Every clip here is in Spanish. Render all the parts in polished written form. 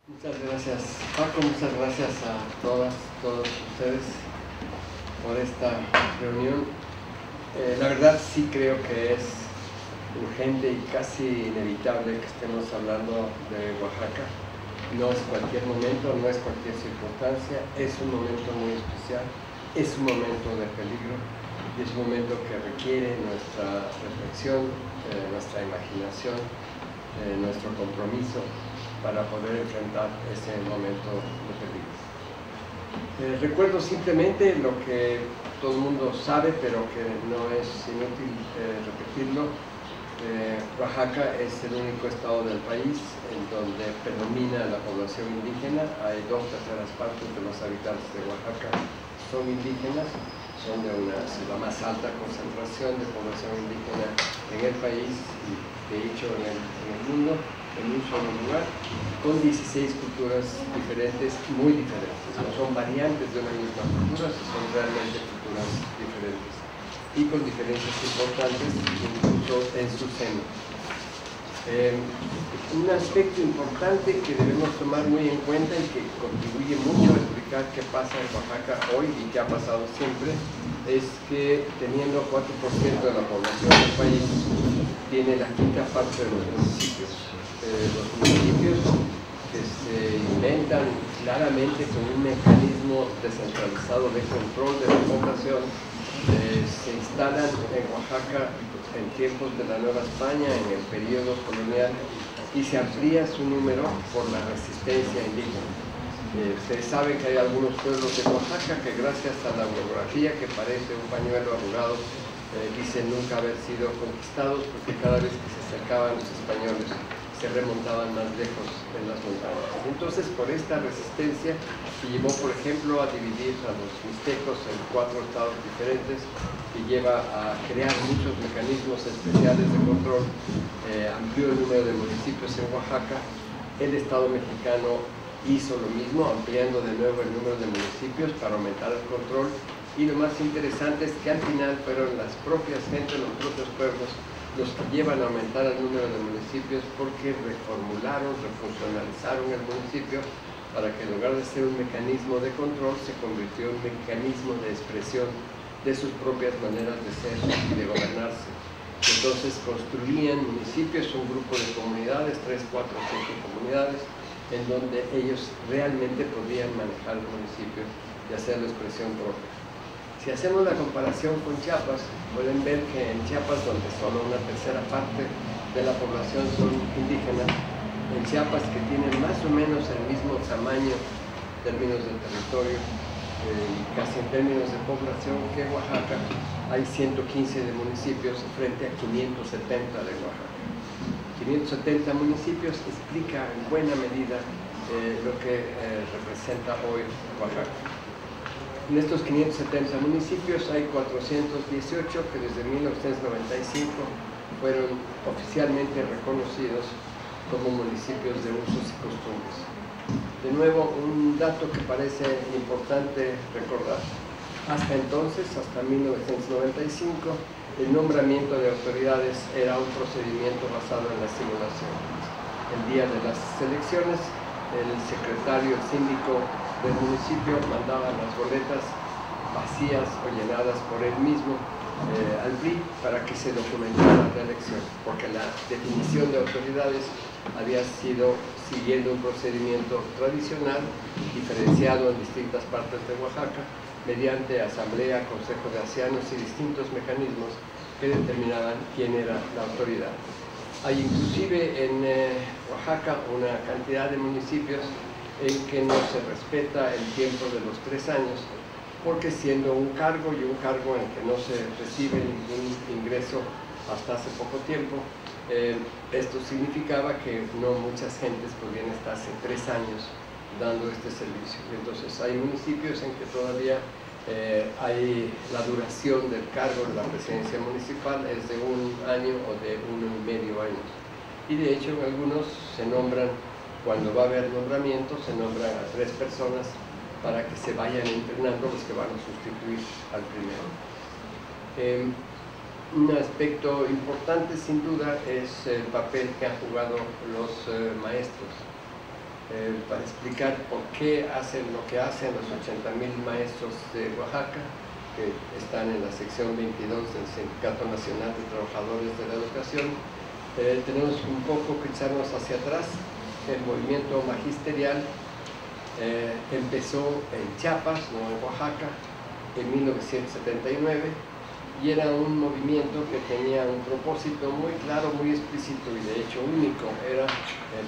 Muchas gracias, Paco, muchas gracias a todos ustedes por esta reunión. La verdad sí creo que es urgente y casi inevitable que estemos hablando de Oaxaca. No es cualquier momento, no es cualquier circunstancia, es un momento muy especial, es un momento de peligro y es un momento que requiere nuestra reflexión, nuestra imaginación, nuestro compromiso para poder enfrentar ese momento de peligro. Recuerdo simplemente lo que todo el mundo sabe, pero que no es inútil repetirlo. Oaxaca es el único estado del país en donde predomina la población indígena. Hay 2/3 partes de los habitantes de Oaxaca son indígenas, son de la más alta concentración de población indígena en el país y de hecho en el mundo, en un solo lugar, con 16 culturas diferentes, muy diferentes. No son variantes de una misma cultura, son realmente culturas diferentes y con diferencias importantes incluso en su seno. Un aspecto importante que debemos tomar muy en cuenta y que contribuye mucho a explicar qué pasa en Oaxaca hoy y qué ha pasado siempre es que teniendo 4% de la población del país tiene la quinta parte de los municipios. Los municipios que se inventan claramente con un mecanismo descentralizado de control de la población se instalan en Oaxaca en tiempos de la Nueva España, en el periodo colonial, y se amplía su número por la resistencia indígena. Ustedes saben que hay algunos pueblos de Oaxaca que gracias a la orografía, que parece un pañuelo arrugado, dicen nunca haber sido conquistados, porque cada vez que se acercaban los españoles se remontaban más lejos en las montañas. Entonces, por esta resistencia que llevó, por ejemplo, a dividir a los mixtecos en 4 estados diferentes, que lleva a crear muchos mecanismos especiales de control, amplió el número de municipios en Oaxaca. El Estado mexicano hizo lo mismo, ampliando de nuevo el número de municipios para aumentar el control, y lo más interesante es que al final fueron las propias gentes, los propios pueblos, los que llevan a aumentar el número de municipios porque reformularon, refuncionalizaron el municipio para que en lugar de ser un mecanismo de control se convirtió en un mecanismo de expresión de sus propias maneras de ser y de gobernarse. Entonces construían municipios, un grupo de comunidades, 3, 4, 5 comunidades, en donde ellos realmente podían manejar el municipio y hacer la expresión propia. Si hacemos la comparación con Chiapas, pueden ver que en Chiapas, donde solo 1/3 parte de la población son indígenas, en Chiapas, que tiene más o menos el mismo tamaño en términos de territorio y casi en términos de población que Oaxaca, hay 115 de municipios frente a 570 de Oaxaca. 570 municipios explica en buena medida lo que representa hoy Oaxaca. En estos 570 municipios hay 418 que desde 1995 fueron oficialmente reconocidos como municipios de usos y costumbres. De nuevo, un dato que parece importante recordar. Hasta entonces, hasta 1995, el nombramiento de autoridades era un procedimiento basado en la simulación. El día de las elecciones, el secretario, el síndico del municipio mandaba las boletas vacías o llenadas por él mismo al PRI para que se documentara la elección, porque la definición de autoridades había sido siguiendo un procedimiento tradicional, diferenciado en distintas partes de Oaxaca, mediante asamblea, consejo de ancianos y distintos mecanismos que determinaban quién era la autoridad. Hay inclusive en Oaxaca una cantidad de municipios en que no se respeta el tiempo de los 3 años, porque siendo un cargo y un cargo en el que no se recibe ningún ingreso hasta hace poco tiempo, esto significaba que no muchas gentes podían estarse 3 años dando este servicio. Entonces hay municipios en que todavía hay la duración del cargo de la presidencia municipal es de 1 año o de 1,5 años. Y de hecho en algunos se nombran, cuando va a haber nombramiento, se nombran a 3 personas para que se vayan entrenando los que van a sustituir al primero. Un aspecto importante sin duda es el papel que han jugado los maestros. para explicar por qué hacen lo que hacen los 80,000 maestros de Oaxaca, que están en la sección 22 del Sindicato Nacional de Trabajadores de la Educación. Tenemos un poco que echarnos hacia atrás. El movimiento magisterial empezó en Chiapas, no en Oaxaca, en 1979, y era un movimiento que tenía un propósito muy claro, muy explícito y de hecho único. Era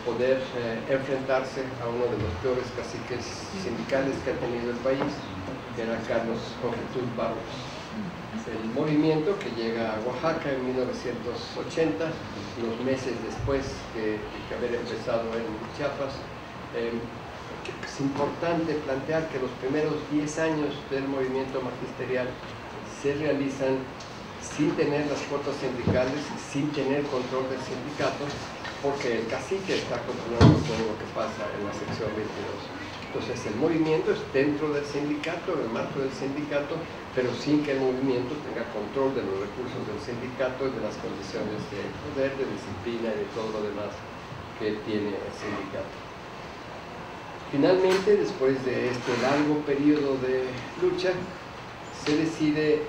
poder enfrentarse a uno de los peores caciques sindicales que ha tenido el país, que era Carlos Jorge Tull Barros. El movimiento que llega a Oaxaca en 1980, unos meses después de haber empezado en Chiapas. Es importante plantear que los primeros 10 años del movimiento magisterial se realizan sin tener las cuotas sindicales, sin tener control del sindicato, porque el cacique está controlando todo lo que pasa en la sección 22. Entonces el movimiento es dentro del sindicato, en el marco del sindicato, pero sin que el movimiento tenga control de los recursos del sindicato y de las condiciones de poder, de disciplina y de todo lo demás que tiene el sindicato. Finalmente, después de este largo periodo de lucha, se decide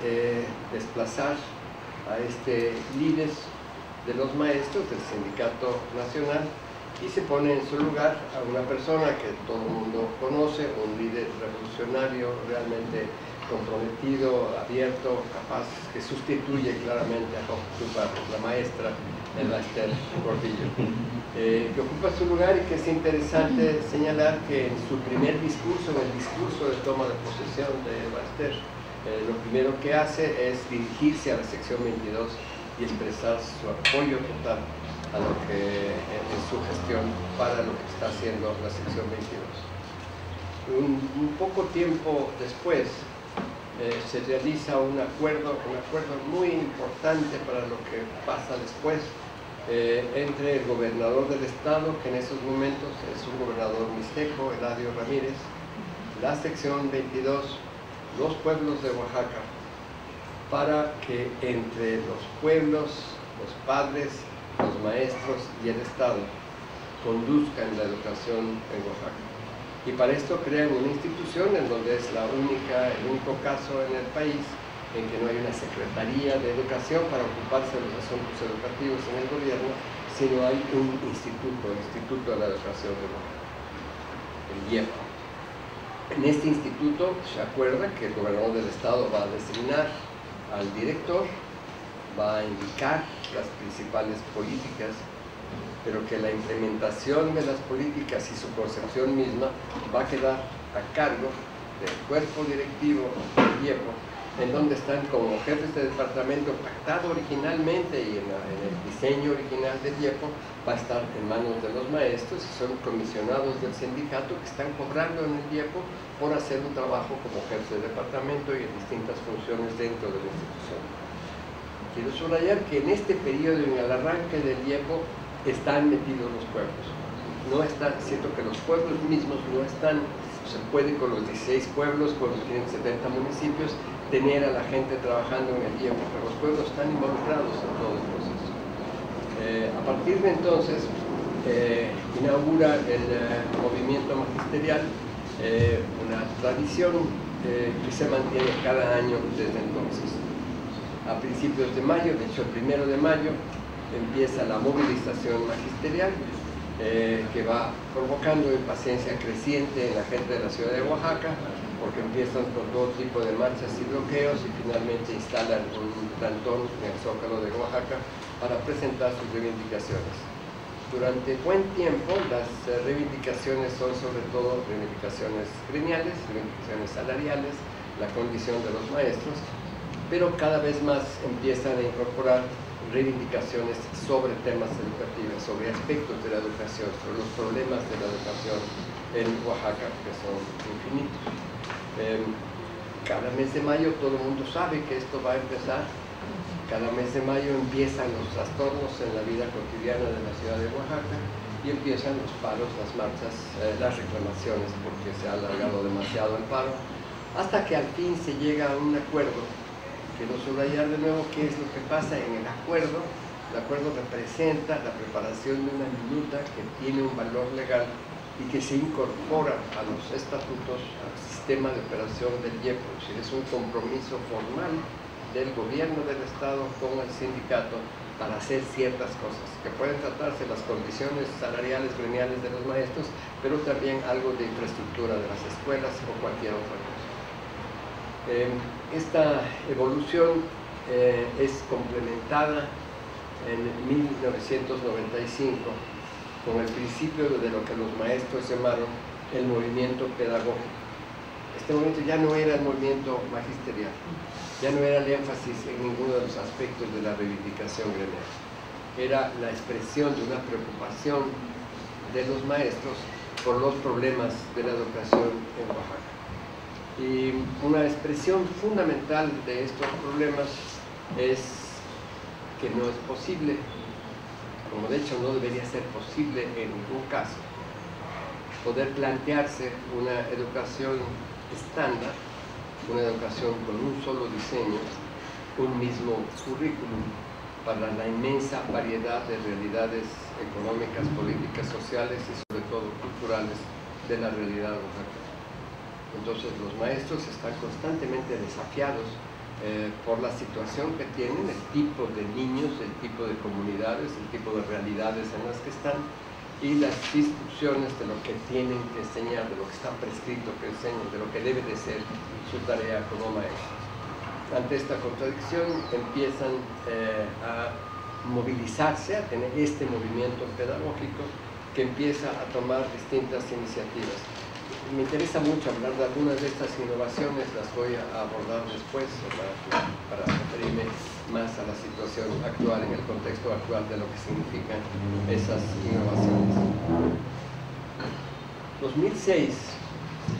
desplazar a este líder de los maestros del Sindicato Nacional y se pone en su lugar a una persona que todo el mundo conoce, un líder revolucionario realmente comprometido, abierto, capaz, que sustituye claramente a Jorge Tull Barros, la maestra Esther Gordillo, que ocupa su lugar, y que es interesante señalar que en su primer discurso, en el discurso de toma de posesión de Esther, lo primero que hace es dirigirse a la sección 22 y expresar su apoyo total a lo que en su gestión para lo que está haciendo la sección 22. Un poco tiempo después se realiza un acuerdo muy importante para lo que pasa después entre el gobernador del estado, que en esos momentos es un gobernador mixteco, Eladio Ramírez, la sección 22, los pueblos de Oaxaca, para que entre los pueblos, los padres, los maestros y el Estado conduzcan la educación en Oaxaca. Y para esto crean una institución en donde es el único caso en el país en que no hay una Secretaría de Educación para ocuparse de los asuntos educativos en el gobierno, sino hay un instituto, el Instituto de la Educación de Oaxaca, el IEPA. En este instituto se acuerda que el gobernador del estado va a designar al director, va a indicar las principales políticas, pero que la implementación de las políticas y su concepción misma va a quedar a cargo del cuerpo directivo del IEPO, en donde están como jefes de departamento pactado originalmente, y en el diseño original del IEPO va a estar en manos de los maestros, y son comisionados del sindicato que están cobrando en el IEPO por hacer un trabajo como jefes de departamento y en distintas funciones dentro de la institución. Quiero subrayar que en este periodo, en el arranque del IEPO, están metidos los pueblos. No está, siento que los pueblos mismos no están, se puede con los 16 pueblos, con los 570 municipios, tener a la gente trabajando en el IEPO, pero los pueblos están involucrados en todo el proceso. A partir de entonces, inaugura el movimiento magisterial, una tradición que se mantiene cada año desde entonces. A principios de mayo, de hecho el 1 de mayo, empieza la movilización magisterial, que va provocando impaciencia creciente en la gente de la ciudad de Oaxaca, porque empiezan con todo tipo de marchas y bloqueos y finalmente instalan un plantón en el Zócalo de Oaxaca para presentar sus reivindicaciones. Durante buen tiempo las reivindicaciones son sobre todo reivindicaciones gremiales, reivindicaciones salariales, la condición de los maestros, pero cada vez más empiezan a incorporar reivindicaciones sobre temas educativos, sobre aspectos de la educación, sobre los problemas de la educación en Oaxaca, que son infinitos. Cada mes de mayo todo el mundo sabe que esto va a empezar. Cada mes de mayo empiezan los trastornos en la vida cotidiana de la ciudad de Oaxaca y empiezan los paros, las marchas, las reclamaciones, porque se ha alargado demasiado el paro, hasta que al fin se llega a un acuerdo. Quiero subrayar de nuevo qué es lo que pasa en el acuerdo. El acuerdo representa la preparación de una minuta que tiene un valor legal y que se incorpora a los estatutos al sistema de operación del IEPO. Es decir, es un compromiso formal del gobierno del Estado con el sindicato para hacer ciertas cosas, que pueden tratarse las condiciones salariales, gremiales de los maestros, pero también algo de infraestructura de las escuelas o cualquier otra cosa. Esta evolución es complementada en 1995 con el principio de lo que los maestros llamaron el movimiento pedagógico. Este movimiento ya no era el movimiento magisterial, ya no era el énfasis en ninguno de los aspectos de la reivindicación gremial. Era la expresión de una preocupación de los maestros por los problemas de la educación en Oaxaca. Y una expresión fundamental de estos problemas es que no es posible, como de hecho no debería ser posible en ningún caso, poder plantearse una educación estándar, una educación con un solo diseño, un mismo currículum para la inmensa variedad de realidades económicas, políticas, sociales y sobre todo culturales de la realidad oaxaqueña. Entonces los maestros están constantemente desafiados por la situación que tienen, el tipo de niños, el tipo de comunidades, el tipo de realidades en las que están y las instrucciones de lo que tienen que enseñar, de lo que está prescrito que enseñen, de lo que debe de ser su tarea como maestros. Ante esta contradicción empiezan a movilizarse, a tener este movimiento pedagógico que empieza a tomar distintas iniciativas. Me interesa mucho hablar de algunas de estas innovaciones, las voy a abordar después para referirme más a la situación actual, en el contexto actual de lo que significan esas innovaciones. 2006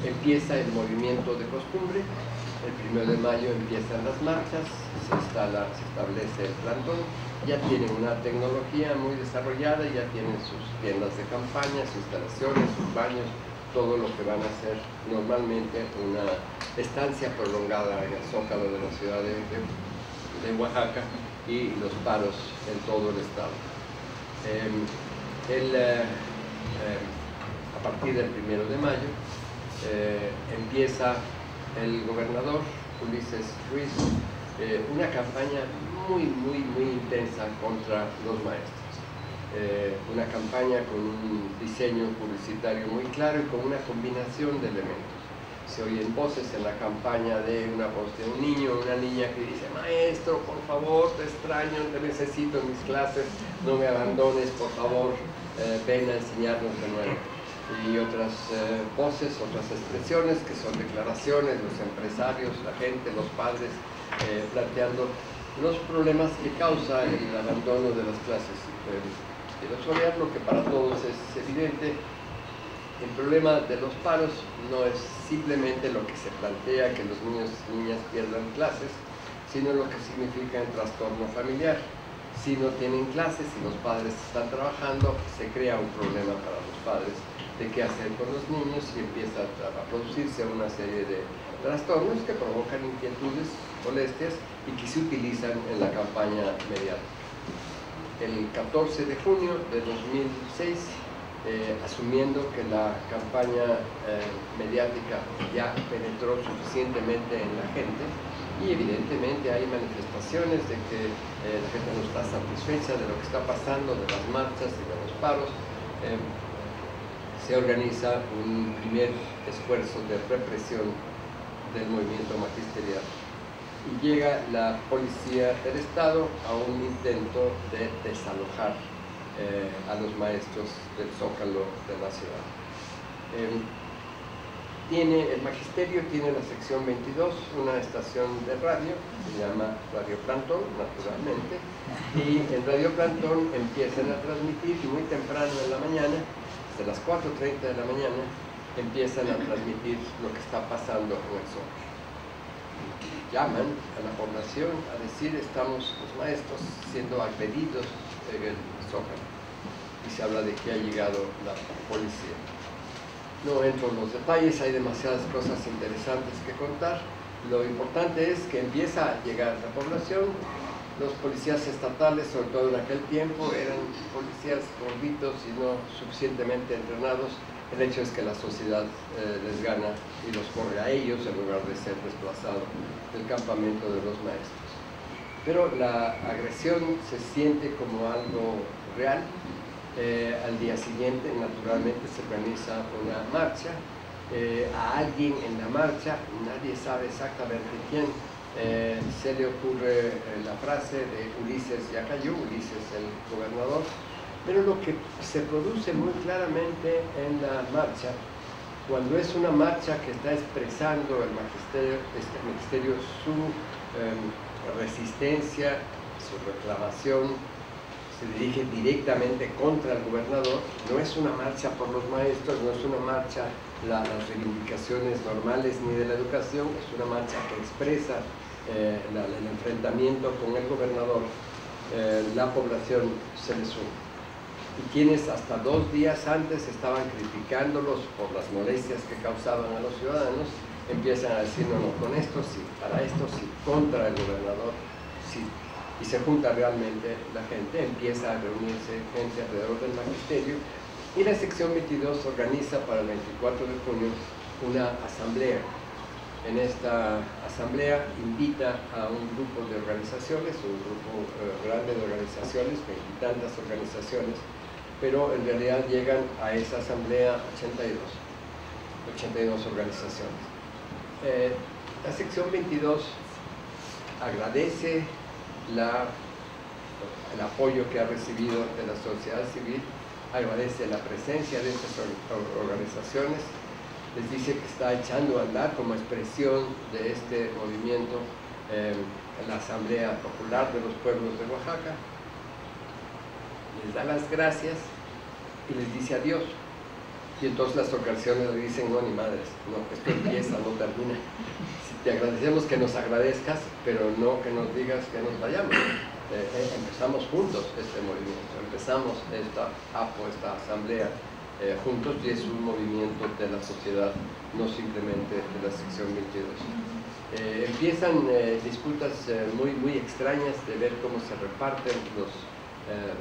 empieza el movimiento de costumbre, el 1 de mayo empiezan las marchas, se establece el plantón, ya tienen una tecnología muy desarrollada, ya tienen sus tiendas de campaña, sus instalaciones, sus baños, todo lo que van a ser normalmente una estancia prolongada en el Zócalo de la ciudad de Oaxaca y los paros en todo el estado. A partir del 1 de mayo empieza el gobernador Ulises Ruiz una campaña muy intensa contra los maestros. Una campaña con un diseño publicitario muy claro y con una combinación de elementos. Se oyen voces en la campaña de una voz de un niño o una niña que dice: maestro, por favor, te extraño, te necesito en mis clases, no me abandones, por favor, ven a enseñarnos de nuevo. Y otras voces, otras expresiones que son declaraciones, los empresarios, la gente, los padres, planteando los problemas que causa el abandono de las clases. Quiero subrayar lo que para todos es evidente: el problema de los paros no es simplemente lo que se plantea, que los niños y niñas pierdan clases, sino lo que significa el trastorno familiar. Si no tienen clases, si los padres están trabajando, se crea un problema para los padres de qué hacer con los niños y empieza a producirse una serie de trastornos que provocan inquietudes, molestias y que se utilizan en la campaña mediática. El 14 de junio de 2006, asumiendo que la campaña mediática ya penetró suficientemente en la gente y evidentemente hay manifestaciones de que la gente no está satisfecha de lo que está pasando, de las marchas y de los paros, se organiza un primer esfuerzo de represión del movimiento magisterial. Y llega la policía del Estado a un intento de desalojar a los maestros del Zócalo de la ciudad. El magisterio tiene la sección 22, una estación de radio, se llama Radio Plantón, naturalmente, y en Radio Plantón empiezan a transmitir muy temprano en la mañana, desde las 4:30 de la mañana, empiezan a transmitir lo que está pasando en el Zócalo. Llaman a la población a decir: estamos los maestros siendo agredidos en el Zócalo, y se habla de que ha llegado la policía. No entro en los detalles, hay demasiadas cosas interesantes que contar. Lo importante es que empieza a llegar la población. Los policías estatales, sobre todo en aquel tiempo, eran policías gorditos y no suficientemente entrenados El hecho es que la sociedad les gana y los corre a ellos en lugar de ser desplazado del campamento de los maestros. Pero la agresión se siente como algo real. Al día siguiente, naturalmente, se organiza una marcha. A alguien en la marcha, nadie sabe exactamente quién, se le ocurre la frase de Ulises ya cayó, Ulises el gobernador. Pero lo que se produce muy claramente en la marcha, cuando es una marcha que está expresando el magisterio su resistencia, su reclamación, se dirige directamente contra el gobernador, no es una marcha por los maestros, no es una marcha las reivindicaciones normales ni de la educación, es una marcha que expresa el enfrentamiento con el gobernador. La población se les une. Y quienes hasta 2 días antes estaban criticándolos por las molestias que causaban a los ciudadanos, empiezan a decir, no, con esto sí, para esto sí, contra el gobernador sí. Y se junta realmente la gente, empieza a reunirse gente alrededor del magisterio, y la sección 22 organiza para el 24 de junio una asamblea. En esta asamblea invita a un grupo de organizaciones, un grupo grande de organizaciones, 20 y tantas organizaciones, pero en realidad llegan a esa asamblea 82 organizaciones. La sección 22 agradece el apoyo que ha recibido de la sociedad civil, agradece la presencia de estas organizaciones, les dice que está echando a andar como expresión de este movimiento la Asamblea Popular de los Pueblos de Oaxaca, les da las gracias y les dice adiós. Y entonces las organizaciones le dicen, no, ni madres, no, esto empieza, no termina. Si te agradecemos que nos agradezcas, pero no que nos digas que nos vayamos. Empezamos juntos este movimiento, empezamos esta asamblea juntos, y es un movimiento de la sociedad, no simplemente de la sección 22. Empiezan disputas muy extrañas de ver cómo se reparten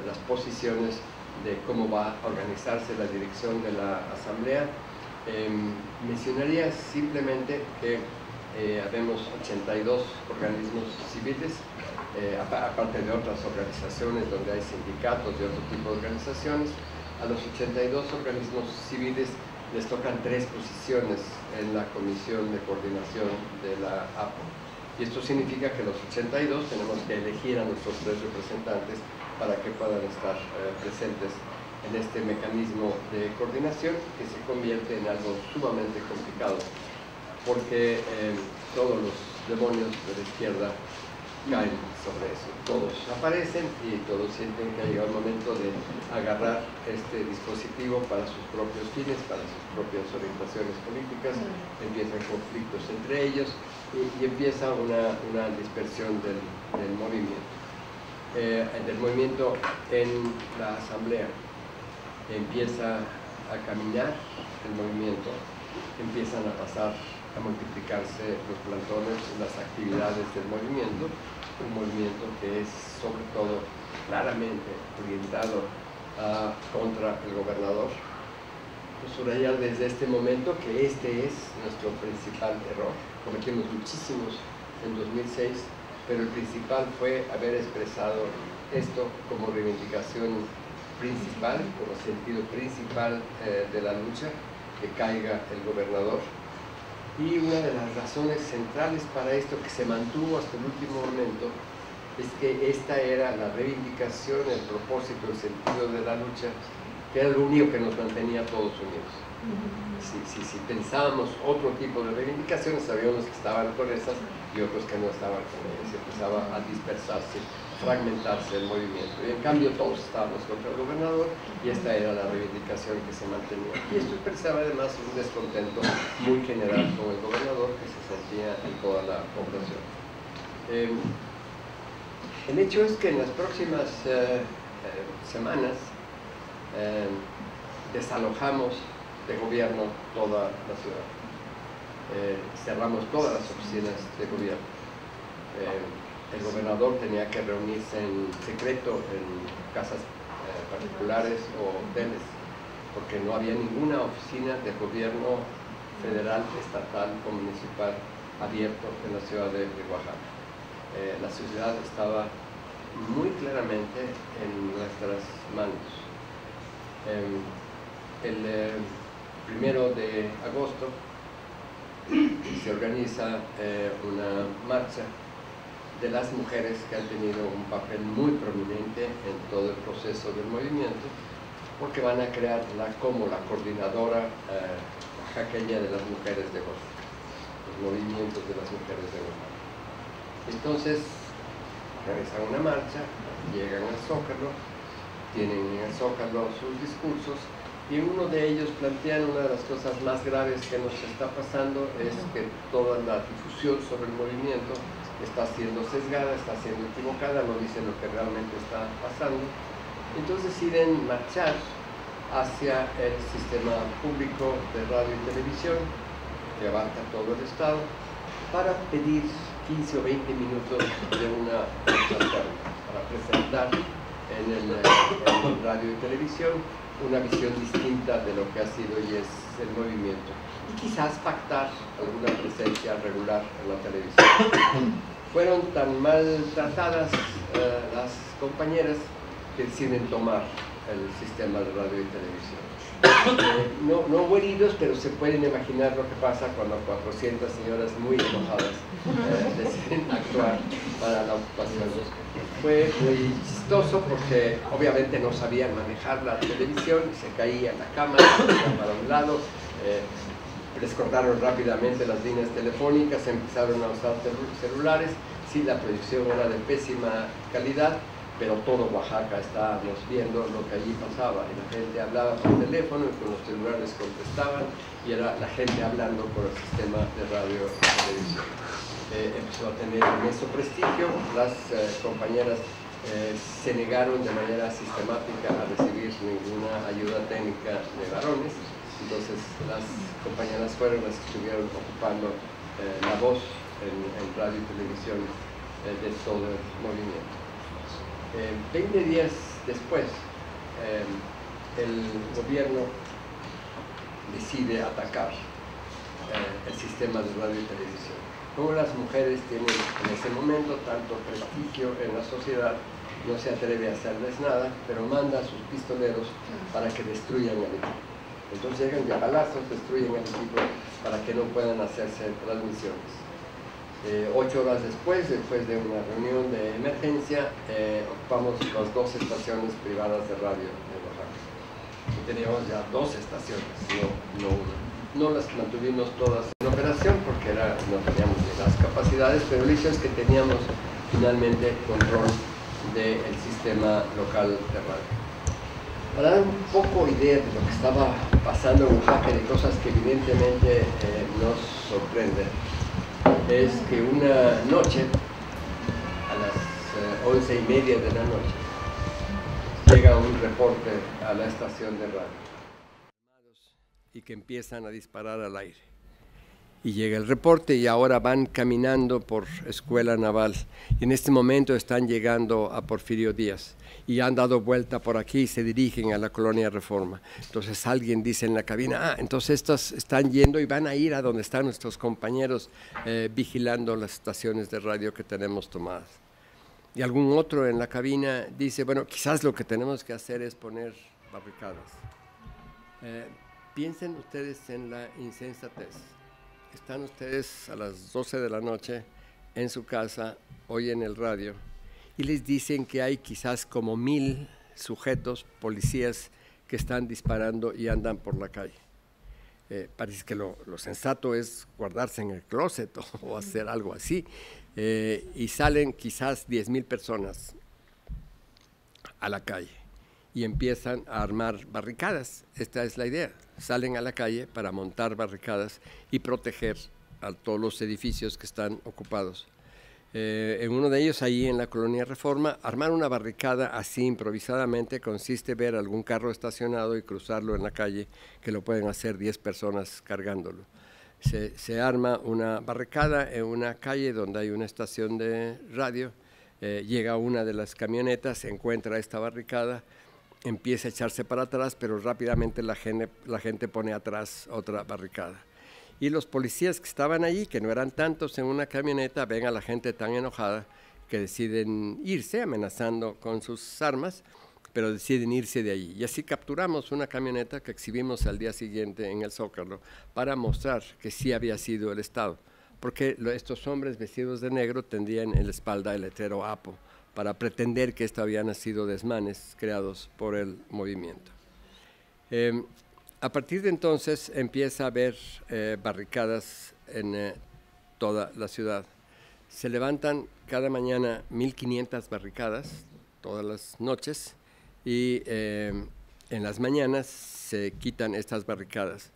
las posiciones de cómo va a organizarse la dirección de la asamblea. Mencionaría simplemente que habemos 82 organismos civiles, aparte de otras organizaciones donde hay sindicatos y otro tipo de organizaciones. A los 82 organismos civiles les tocan 3 posiciones en la comisión de coordinación de la APO. Y esto significa que los 82 tenemos que elegir a nuestros 3 representantes para que puedan estar presentes en este mecanismo de coordinación, que se convierte en algo sumamente complicado, porque todos los demonios de la izquierda caen sobre eso. Todos aparecen y todos sienten que ha llegado el momento de agarrar este dispositivo para sus propios fines, para sus propias orientaciones políticas. Empiezan conflictos entre ellos y empieza una dispersión del movimiento. En la asamblea empieza a caminar el movimiento, empiezan a pasar a multiplicarse los plantones, las actividades del movimiento, un movimiento que es sobre todo claramente orientado contra el gobernador. Subrayar desde este momento que este es nuestro principal error. Cometimos muchísimos en 2006, pero el principal fue haber expresado esto como reivindicación principal, como sentido principal de la lucha, que caiga el gobernador. Y una de las razones centrales para esto, que se mantuvo hasta el último momento, es que esta era la reivindicación, el propósito, el sentido de la lucha, que era lo único que nos mantenía todos unidos. Si pensábamos otro tipo de reivindicaciones, sabíamos que estaban con esas y otros que no estaban con ellas, y empezaba a dispersarse, fragmentarse el movimiento. Y en cambio todos estábamos contra el gobernador, y esta era la reivindicación que se mantenía. Y esto expresaba además un descontento muy general con el gobernador que se sentía en toda la población. El hecho es que en las próximas semanas desalojamos de gobierno toda la ciudad. Cerramos todas las oficinas de gobierno. El gobernador tenía que reunirse en secreto en casas particulares o hoteles porque no había ninguna oficina de gobierno federal, estatal o municipal abierto en la ciudad de Oaxaca. La ciudad estaba muy claramente en nuestras manos. El 1 de agosto se organiza una marcha de las mujeres que han tenido un papel muy prominente en todo el proceso del movimiento, porque van a crear como la coordinadora oaxaqueña de las mujeres de Oaxaca, los movimientos de las mujeres de Oaxaca. Entonces, realizan una marcha, llegan al Zócalo, tienen en el Zócalo sus discursos, y en uno de ellos plantean una de las cosas más graves que nos está pasando, es que toda la difusión sobre el movimiento está siendo sesgada, está siendo equivocada, no dice lo que realmente está pasando. Entonces deciden marchar hacia el sistema público de radio y televisión, que abarca todo el estado, para pedir 15 o 20 minutos de una alternativa, para presentar en el radio y televisión una visión distinta de lo que ha sido y es el movimiento, y quizás pactar alguna presencia regular en la televisión. Fueron tan maltratadas las compañeras que deciden tomar el sistema de radio y televisión. No hubo heridos, pero se pueden imaginar lo que pasa cuando 400 señoras muy enojadas deciden actuar para la ocupación. Fue muy chistoso porque obviamente no sabían manejar la televisión, se caía la cámara para un lado, les cortaron rápidamente las líneas telefónicas, empezaron a usar celulares. Sí, la proyección era de pésima calidad, pero todo Oaxaca estábamos viendo lo que allí pasaba, y la gente hablaba por teléfono y con los celulares contestaban, y era la gente hablando por el sistema de radio y televisión. Empezó a tener inmenso prestigio. Las compañeras se negaron de manera sistemática a recibir ninguna ayuda técnica de varones, entonces las compañeras fueron las que estuvieron ocupando la voz en radio y televisión de todo el movimiento. 20 días después, el gobierno decide atacar el sistema de radio y televisión. Como las mujeres tienen en ese momento tanto prestigio en la sociedad, no se atreve a hacerles nada, pero manda a sus pistoleros para que destruyan el equipo. Entonces llegan de balazos, destruyen el equipo para que no puedan hacerse transmisiones. 8 horas después de una reunión de emergencia, ocupamos las 2 estaciones privadas de radio de Oaxaca. Y teníamos ya 2 estaciones, no una. No las mantuvimos todas en operación porque no teníamos ni las capacidades, pero el hecho es que teníamos finalmente control del sistema local de radio. Para dar un poco idea de lo que estaba pasando en Oaxaca, de cosas que evidentemente nos sorprenden, es que una noche, a las 11:30 de la noche, llega un reporte a la estación de radio y que empiezan a disparar al aire. Y llega el reporte y ahora van caminando por Escuela Naval. Y en este momento están llegando a Porfirio Díaz y han dado vuelta por aquí y se dirigen a la Colonia Reforma. Entonces alguien dice en la cabina, entonces estos están yendo y van a ir a donde están nuestros compañeros vigilando las estaciones de radio que tenemos tomadas. Y algún otro en la cabina dice, bueno, quizás lo que tenemos que hacer es poner barricadas. Piensen ustedes en la insensatez. Están ustedes a las 12 de la noche en su casa, oyen el radio, y les dicen que hay quizás como 1000 sujetos, policías, que están disparando y andan por la calle. Parece que lo sensato es guardarse en el closet o hacer algo así. Y salen quizás 10,000 personas a la calle y empiezan a armar barricadas. Esta es la idea. Salen a la calle para montar barricadas y proteger a todos los edificios que están ocupados. En uno de ellos, ahí en la Colonia Reforma, armar una barricada así improvisadamente consiste en ver algún carro estacionado y cruzarlo en la calle, que lo pueden hacer 10 personas cargándolo. Se arma una barricada en una calle donde hay una estación de radio, llega una de las camionetas, encuentra esta barricada empieza a echarse para atrás, pero rápidamente la gente pone atrás otra barricada. Y los policías que estaban allí, que no eran tantos en una camioneta, ven a la gente tan enojada que deciden irse, amenazando con sus armas, pero deciden irse de allí. Y así capturamos una camioneta que exhibimos al día siguiente en el Zócalo para mostrar que sí había sido el Estado, porque estos hombres vestidos de negro tendrían en la espalda el letrero APO, para pretender que esto habían sido desmanes creados por el movimiento. A partir de entonces empieza a haber barricadas en toda la ciudad. Se levantan cada mañana 1.500 barricadas, todas las noches, y en las mañanas se quitan estas barricadas.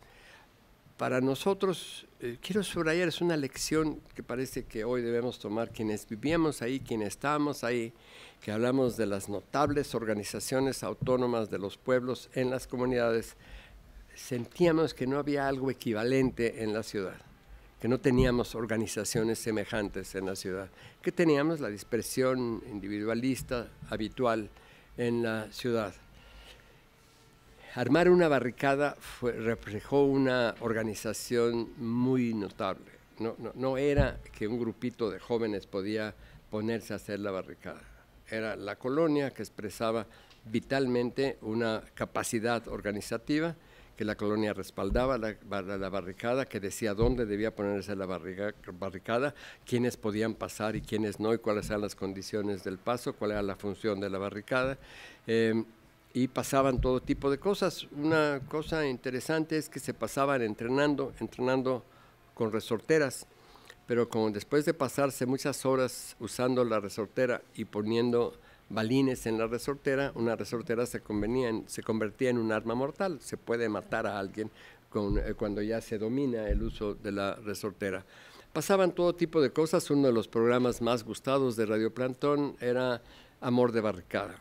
Para nosotros, quiero subrayar, es una lección que parece que hoy debemos tomar quienes vivíamos ahí, quienes estábamos ahí, que hablamos de las notables organizaciones autónomas de los pueblos en las comunidades. Sentíamos que no había algo equivalente en la ciudad, que no teníamos organizaciones semejantes en la ciudad, que teníamos la dispersión individualista habitual en la ciudad. Armar una barricada reflejó una organización muy notable. No era que un grupito de jóvenes podía ponerse a hacer la barricada. Era la colonia que expresaba vitalmente una capacidad organizativa, que la colonia respaldaba la barricada, que decía dónde debía ponerse la barricada, quiénes podían pasar y quiénes no, y cuáles eran las condiciones del paso, cuál era la función de la barricada. Y pasaban todo tipo de cosas. Una cosa interesante es que se pasaban entrenando con resorteras, pero después de pasarse muchas horas usando la resortera y poniendo balines en la resortera, una resortera se convertía en un arma mortal. Se puede matar a alguien cuando ya se domina el uso de la resortera. Pasaban todo tipo de cosas. Uno de los programas más gustados de Radio Plantón era Amor de Barricada.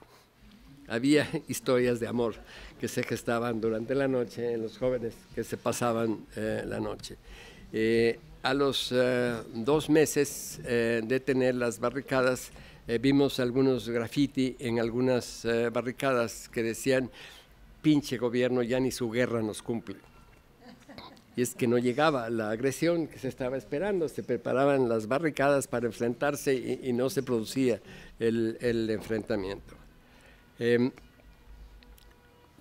Había historias de amor que se gestaban durante la noche en los jóvenes que se pasaban la noche. A los 2 meses de tener las barricadas, vimos algunos graffiti en algunas barricadas que decían: pinche gobierno, ya ni su guerra nos cumple. Y es que no llegaba la agresión que se estaba esperando, se preparaban las barricadas para enfrentarse y no se producía el enfrentamiento.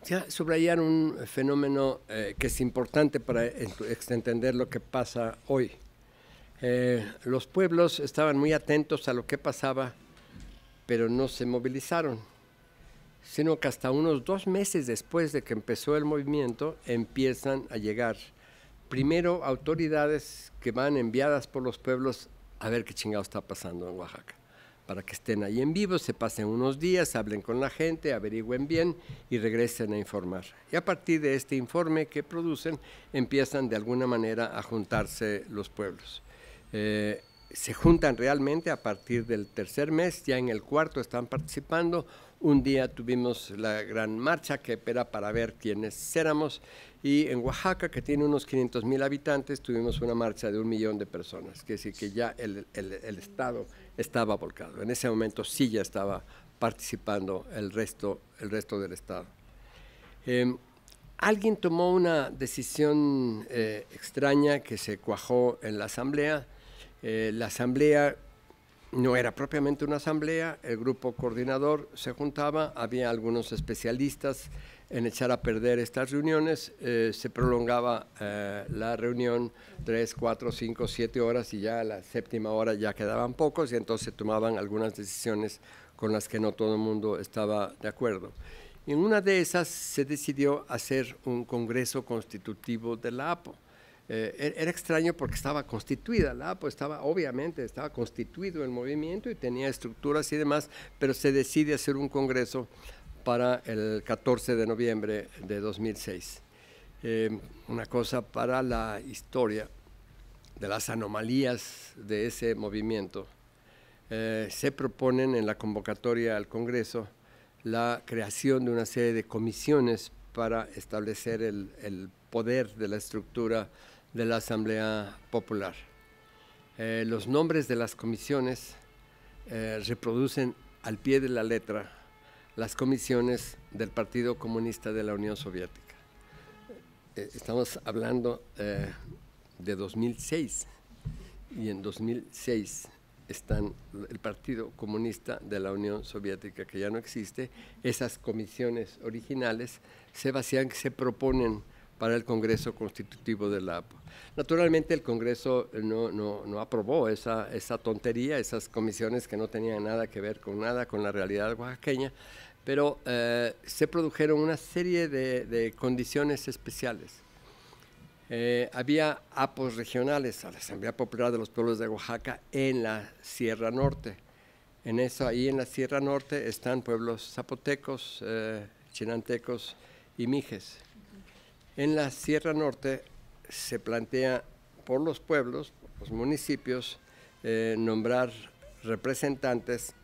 Ya subrayar un fenómeno que es importante para entender lo que pasa hoy. Los pueblos estaban muy atentos a lo que pasaba, pero no se movilizaron, sino que hasta unos 2 meses después de que empezó el movimiento empiezan a llegar primero autoridades que van enviadas por los pueblos a ver qué chingado está pasando en Oaxaca, para que estén ahí en vivo, se pasen unos días, hablen con la gente, averigüen bien y regresen a informar. Y a partir de este informe que producen, empiezan de alguna manera a juntarse los pueblos. Se juntan realmente a partir del 3er mes, ya en el 4º están participando. Un día tuvimos la gran marcha que era para ver quiénes éramos, y en Oaxaca, que tiene unos 500,000 habitantes, tuvimos una marcha de 1 millón de personas, que es decir, que ya el Estado estaba volcado. En ese momento sí ya estaba participando el resto del Estado. Alguien tomó una decisión extraña que se cuajó en la asamblea. La asamblea no era propiamente una asamblea, el grupo coordinador se juntaba, había algunos especialistas en echar a perder estas reuniones, se prolongaba la reunión 3, 4, 5, 7 horas, y ya a la 7ª hora ya quedaban pocos, y entonces se tomaban algunas decisiones con las que no todo el mundo estaba de acuerdo. En una de esas se decidió hacer un congreso constitutivo de la APO. Era extraño porque estaba constituida la APO, obviamente estaba constituido el movimiento y tenía estructuras y demás, pero se decide hacer un congreso para el 14 de noviembre de 2006. Una cosa para la historia de las anomalías de ese movimiento. Se proponen en la convocatoria al Congreso la creación de una serie de comisiones para establecer el poder de la estructura de la Asamblea Popular. Los nombres de las comisiones reproducen al pie de la letra las comisiones del Partido Comunista de la Unión Soviética. Estamos hablando de 2006, y en 2006 están el Partido Comunista de la Unión Soviética, que ya no existe. Esas comisiones originales se vacían, se proponen para el Congreso Constitutivo de la APO. Naturalmente el Congreso no aprobó esa tontería, esas comisiones que no tenían nada que ver con nada, con la realidad oaxaqueña, pero se produjeron una serie de condiciones especiales. Había APOs regionales, a la Asamblea Popular de los Pueblos de Oaxaca, en la Sierra Norte. Ahí en la Sierra Norte están pueblos zapotecos, chinantecos y mijes. En la Sierra Norte se plantea por los pueblos, por los municipios, nombrar representantes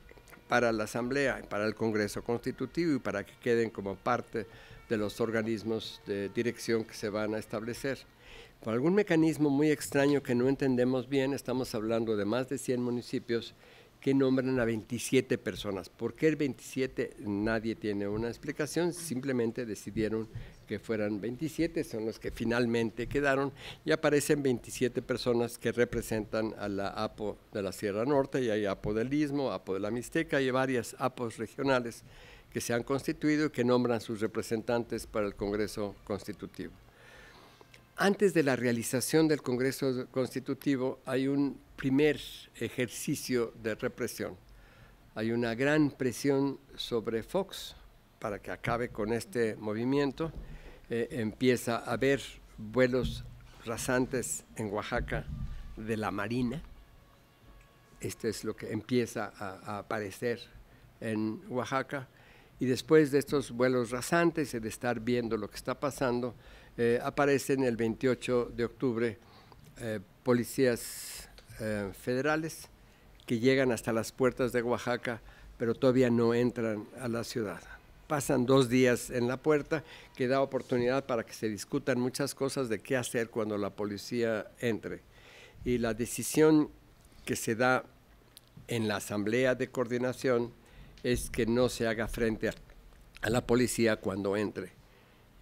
para la Asamblea, para el Congreso Constitutivo y para que queden como parte de los organismos de dirección que se van a establecer. Por algún mecanismo muy extraño que no entendemos bien, estamos hablando de más de 100 municipios que nombran a 27 personas. ¿Por qué el 27? Nadie tiene una explicación, simplemente decidieron que fueran 27, son los que finalmente quedaron, y aparecen 27 personas que representan a la APO de la Sierra Norte, y hay APO del Istmo, APO de la Mixteca, y varias APOs regionales que se han constituido y que nombran sus representantes para el Congreso Constitutivo. Antes de la realización del Congreso Constitutivo hay un primer ejercicio de represión. Hay una gran presión sobre Fox para que acabe con este movimiento. Empieza a haber vuelos rasantes en Oaxaca de la Marina. Esto es lo que empieza a aparecer en Oaxaca. Y después de estos vuelos rasantes y de estar viendo lo que está pasando, aparecen el 28 de octubre policías federales que llegan hasta las puertas de Oaxaca, pero todavía no entran a la ciudad. Pasan 2 días en la puerta, que da oportunidad para que se discutan muchas cosas de qué hacer cuando la policía entre. Y la decisión que se da en la Asamblea de Coordinación es que no se haga frente a la policía cuando entre,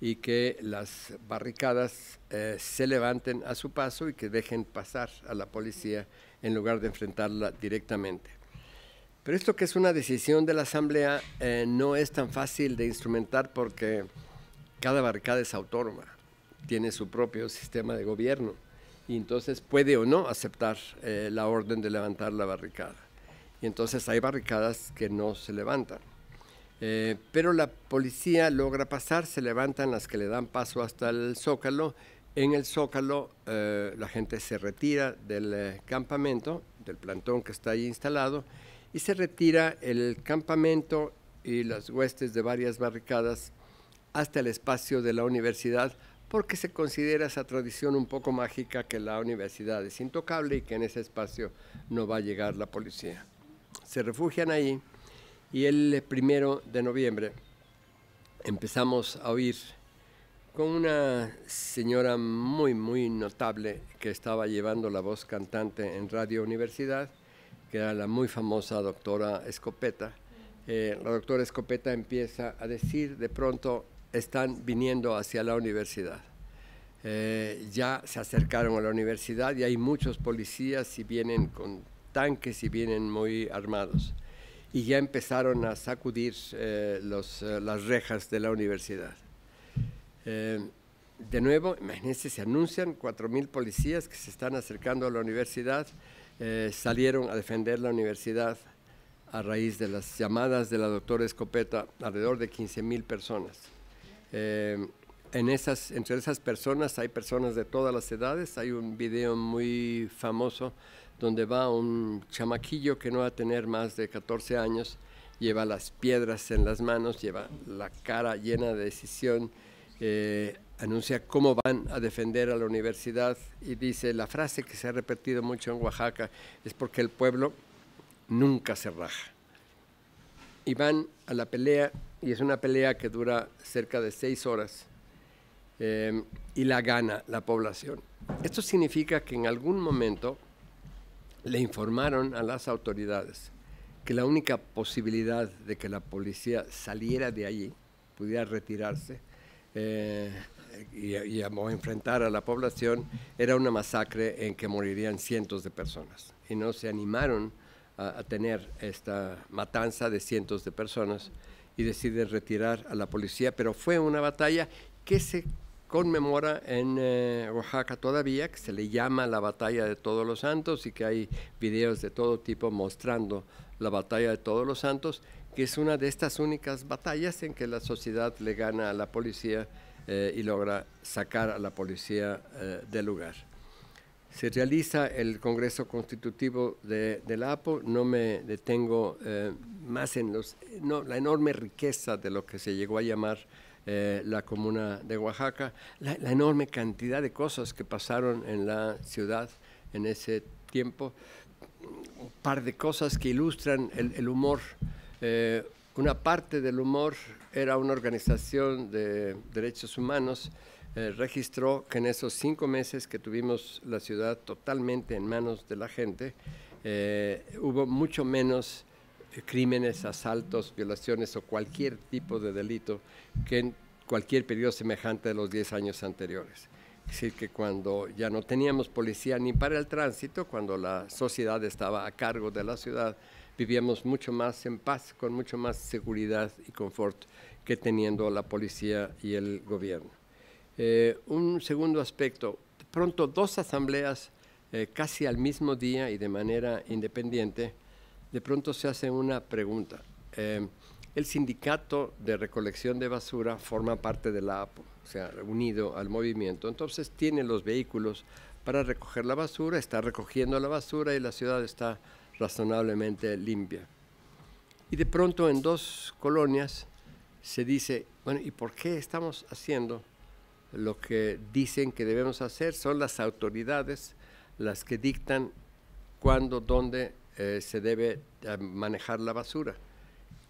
y que las barricadas se levanten a su paso y que dejen pasar a la policía en lugar de enfrentarla directamente. Pero esto, que es una decisión de la Asamblea, no es tan fácil de instrumentar, porque cada barricada es autónoma, tiene su propio sistema de gobierno, y entonces puede o no aceptar la orden de levantar la barricada. Y entonces hay barricadas que no se levantan. Pero la policía logra pasar, se levantan las que le dan paso hasta el Zócalo. En el Zócalo la gente se retira del campamento, del plantón que está ahí instalado, y se retira el campamento y las huestes de varias barricadas hasta el espacio de la universidad, porque se considera esa tradición un poco mágica que la universidad es intocable y que en ese espacio no va a llegar la policía. Se refugian ahí, y el 1 de noviembre empezamos a oír con una señora muy, muy notable que estaba llevando la voz cantante en Radio Universidad, que era la muy famosa doctora Escopeta. La doctora Escopeta empieza a decir, de pronto están viniendo hacia la universidad. Ya se acercaron a la universidad y hay muchos policías y vienen con tanques y vienen muy armados. Y ya empezaron a sacudir las rejas de la universidad. De nuevo, imagínense, se anuncian 4,000 policías que se están acercando a la universidad. Salieron a defender la universidad a raíz de las llamadas de la doctora Escopeta, alrededor de 15,000 personas. Entre esas personas hay personas de todas las edades. Hay un video muy famoso donde va un chamaquillo que no va a tener más de 14 años, lleva las piedras en las manos, lleva la cara llena de decisión, anuncia cómo van a defender a la universidad y dice la frase que se ha repetido mucho en Oaxaca: es porque el pueblo nunca se raja. Y van a la pelea, y es una pelea que dura cerca de 6 horas, y la gana la población. Esto significa que en algún momento le informaron a las autoridades que la única posibilidad de que la policía saliera de allí, pudiera retirarse y enfrentar a la población, era una masacre en que morirían cientos de personas. Y no se animaron a tener esta matanza de cientos de personas y deciden retirar a la policía, pero fue una batalla que se conmemora en Oaxaca todavía, que se le llama la Batalla de Todos los Santos y que hay videos de todo tipo mostrando la Batalla de Todos los Santos, que es una de estas únicas batallas en que la sociedad le gana a la policía y logra sacar a la policía del lugar. Se realiza el Congreso Constitutivo de la APO, no me detengo más en la enorme riqueza de lo que se llegó a llamar la Comuna de Oaxaca, la enorme cantidad de cosas que pasaron en la ciudad en ese tiempo, un par de cosas que ilustran el humor. Una parte del humor era una organización de derechos humanos, registró que en esos 5 meses que tuvimos la ciudad totalmente en manos de la gente, hubo mucho menos crímenes, asaltos, violaciones o cualquier tipo de delito que en cualquier periodo semejante de los 10 años anteriores. Es decir, que cuando ya no teníamos policía ni para el tránsito, cuando la sociedad estaba a cargo de la ciudad, vivíamos mucho más en paz, con mucho más seguridad y confort que teniendo la policía y el gobierno. Un segundo aspecto, de pronto 2 asambleas casi al mismo día y de manera independiente, de pronto se hace una pregunta. El sindicato de recolección de basura forma parte de la APO, o sea, unido al movimiento, entonces tiene los vehículos para recoger la basura, está recogiendo la basura y la ciudad está razonablemente limpia. Y de pronto en 2 colonias se dice, bueno, ¿y por qué estamos haciendo lo que dicen que debemos hacer? Son las autoridades las que dictan cuándo, dónde se debe manejar la basura,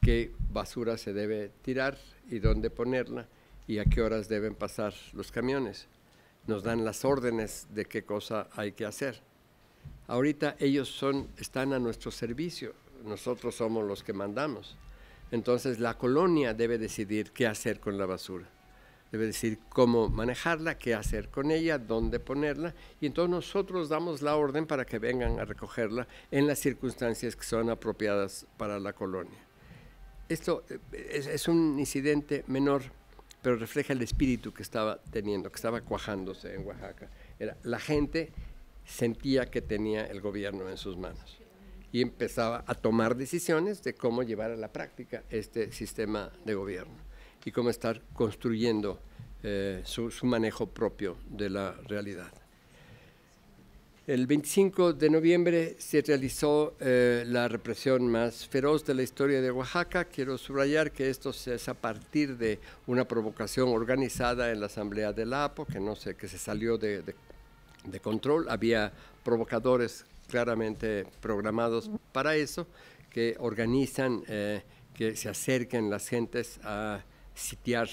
qué basura se debe tirar y dónde ponerla y a qué horas deben pasar los camiones. Nos dan las órdenes de qué cosa hay que hacer. Ahorita ellos están a nuestro servicio, nosotros somos los que mandamos. Entonces la colonia debe decidir qué hacer con la basura. Debe decir cómo manejarla, qué hacer con ella, dónde ponerla, y entonces nosotros damos la orden para que vengan a recogerla en las circunstancias que son apropiadas para la colonia. Esto es un incidente menor, pero refleja el espíritu que estaba teniendo, que estaba cuajándose en Oaxaca. La gente sentía que tenía el gobierno en sus manos y empezaba a tomar decisiones de cómo llevar a la práctica este sistema de gobierno y cómo estar construyendo su manejo propio de la realidad. El 25 de noviembre se realizó la represión más feroz de la historia de Oaxaca. Quiero subrayar que esto es a partir de una provocación organizada en la Asamblea de la APO, que se salió de control. Había provocadores claramente programados para eso, que organizan que se acerquen las gentes a sitiar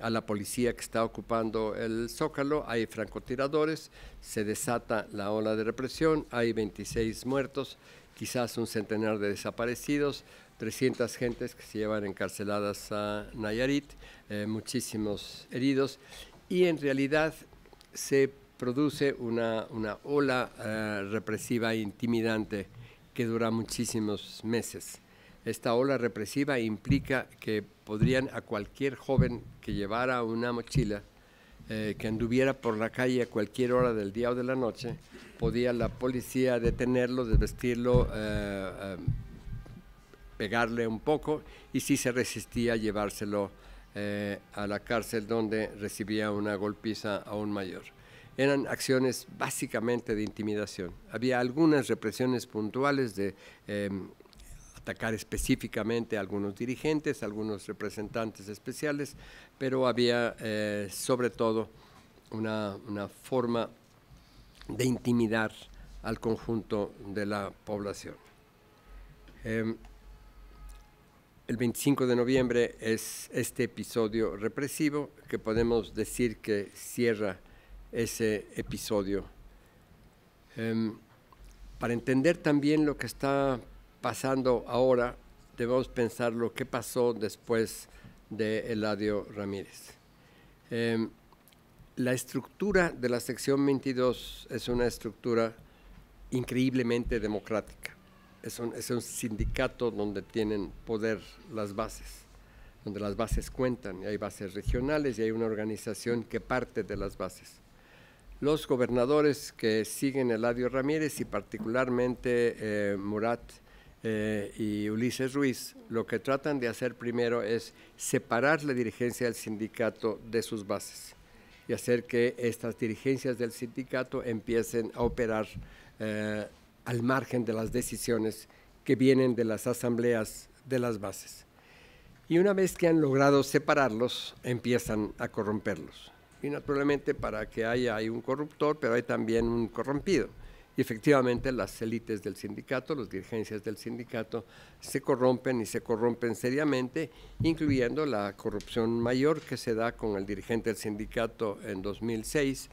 a la policía que está ocupando el Zócalo. Hay francotiradores, se desata la ola de represión, hay 26 muertos, quizás un centenar de desaparecidos, 300 gentes que se llevan encarceladas a Nayarit, muchísimos heridos, y en realidad se produce una ola represiva intimidante que dura muchísimos meses. Esta ola represiva implica que podrían a cualquier joven que llevara una mochila, que anduviera por la calle a cualquier hora del día o de la noche, podía la policía detenerlo, desvestirlo, pegarle un poco y si se resistía llevárselo a la cárcel donde recibía una golpiza aún mayor. Eran acciones básicamente de intimidación. Había algunas represiones puntuales de atacar específicamente a algunos dirigentes, a algunos representantes especiales, pero había sobre todo una forma de intimidar al conjunto de la población. El 25 de noviembre es este episodio represivo que podemos decir que cierra ese episodio. Para entender también lo que está pasando ahora, debemos pensar lo que pasó después de Eladio Ramírez. La estructura de la sección 22 es una estructura increíblemente democrática. Es un sindicato donde tienen poder las bases, donde las bases cuentan, y hay bases regionales y hay una organización que parte de las bases. Los gobernadores que siguen Eladio Ramírez y particularmente Murat y Ulises Ruiz, lo que tratan de hacer primero es separar la dirigencia del sindicato de sus bases y hacer que estas dirigencias del sindicato empiecen a operar al margen de las decisiones que vienen de las asambleas de las bases. Y una vez que han logrado separarlos, empiezan a corromperlos. Y naturalmente para que hay un corruptor, pero hay también un corrompido. Y efectivamente las élites del sindicato, las dirigencias del sindicato, se corrompen y se corrompen seriamente, incluyendo la corrupción mayor que se da con el dirigente del sindicato en 2006,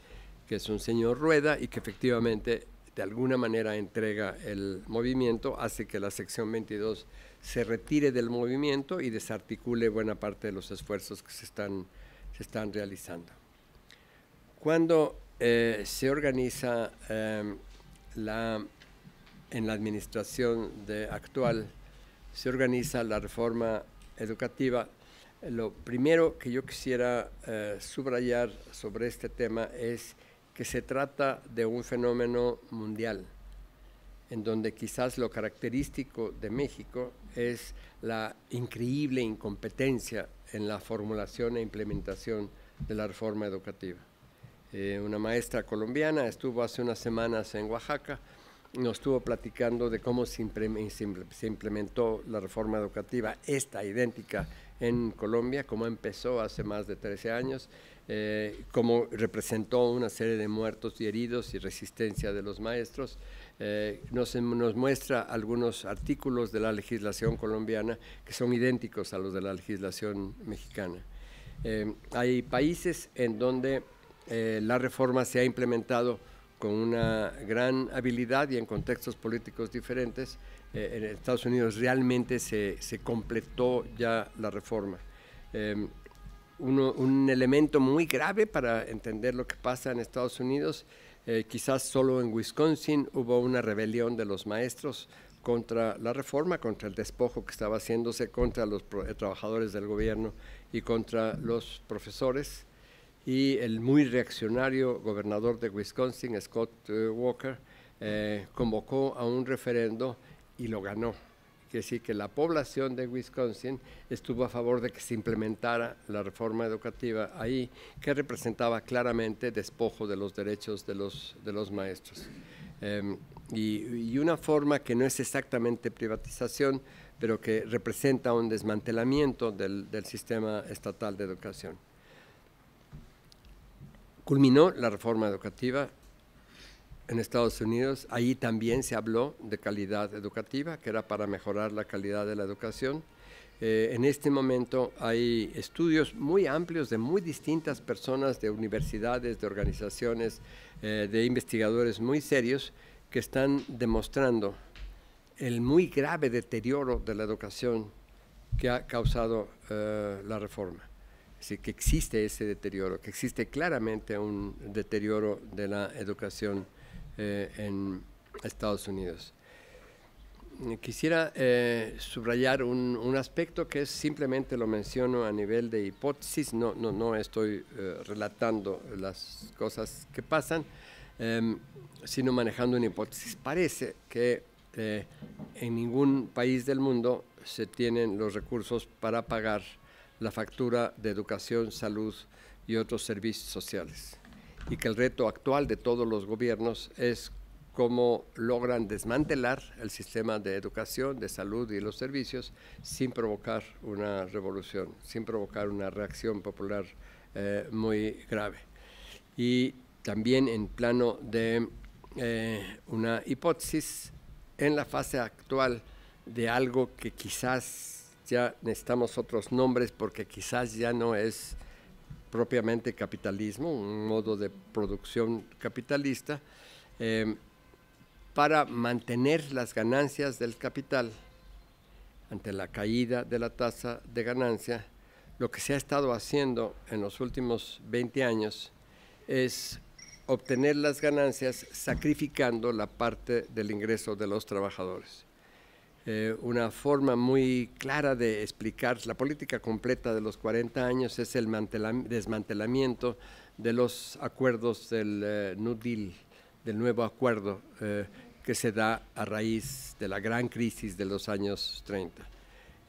que es un señor Rueda, y que efectivamente de alguna manera entrega el movimiento, hace que la sección 22 se retire del movimiento y desarticule buena parte de los esfuerzos que se están realizando. Cuando se organiza en la administración actual, se organiza la reforma educativa, lo primero que yo quisiera subrayar sobre este tema es que se trata de un fenómeno mundial, en donde quizás lo característico de México es la increíble incompetencia en la formulación e implementación de la reforma educativa. Una maestra colombiana estuvo hace unas semanas en Oaxaca, nos estuvo platicando de cómo se implementó la reforma educativa, esta idéntica en Colombia, cómo empezó hace más de 13 años, cómo representó una serie de muertos y heridos y resistencia de los maestros. Nos muestra algunos artículos de la legislación colombiana que son idénticos a los de la legislación mexicana. Hay países en donde la reforma se ha implementado con una gran habilidad y en contextos políticos diferentes. En Estados Unidos realmente se completó ya la reforma. Un elemento muy grave para entender lo que pasa en Estados Unidos, quizás solo en Wisconsin hubo una rebelión de los maestros contra la reforma, contra el despojo que estaba haciéndose contra los trabajadores del gobierno y contra los profesores. Y el muy reaccionario gobernador de Wisconsin, Scott Walker, convocó a un referendo y lo ganó. Quiere decir que la población de Wisconsin estuvo a favor de que se implementara la reforma educativa ahí, que representaba claramente despojo de los derechos de los maestros. Y una forma que no es exactamente privatización, pero que representa un desmantelamiento del sistema estatal de educación. Culminó la reforma educativa en Estados Unidos, ahí también se habló de calidad educativa, que era para mejorar la calidad de la educación. En este momento hay estudios muy amplios de muy distintas personas, de universidades, de organizaciones, de investigadores muy serios, que están demostrando el muy grave deterioro de la educación que ha causado la reforma. Es decir, que existe ese deterioro, que existe claramente un deterioro de la educación en Estados Unidos. Quisiera subrayar un aspecto que es, simplemente lo menciono a nivel de hipótesis, no estoy relatando las cosas que pasan, sino manejando una hipótesis. Parece que en ningún país del mundo se tienen los recursos para pagar la factura de educación, salud y otros servicios sociales, y que el reto actual de todos los gobiernos es cómo logran desmantelar el sistema de educación, de salud y los servicios sin provocar una revolución, sin provocar una reacción popular muy grave. Y también en plano de una hipótesis, en la fase actual de algo que quizás ya necesitamos otros nombres, porque quizás ya no es propiamente capitalismo, un modo de producción capitalista, para mantener las ganancias del capital ante la caída de la tasa de ganancia. Lo que se ha estado haciendo en los últimos 20 años es obtener las ganancias sacrificando la parte del ingreso de los trabajadores. Una forma muy clara de explicar la política completa de los 40 años es el desmantelamiento de los acuerdos del New Deal, del nuevo acuerdo que se da a raíz de la gran crisis de los años 30.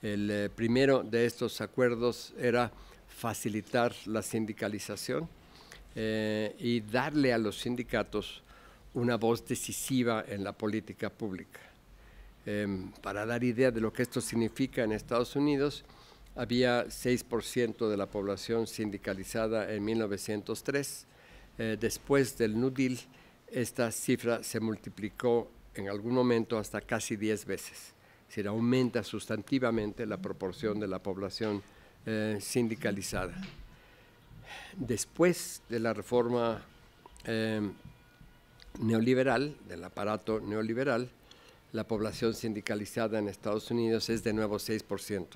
El primero de estos acuerdos era facilitar la sindicalización y darle a los sindicatos una voz decisiva en la política pública. Para dar idea de lo que esto significa en Estados Unidos, había 6% de la población sindicalizada en 1903. Después del New Deal, esta cifra se multiplicó en algún momento hasta casi 10 veces. Es decir, aumenta sustantivamente la proporción de la población sindicalizada. Después de la reforma neoliberal, del aparato neoliberal, la población sindicalizada en Estados Unidos es de nuevo 6%,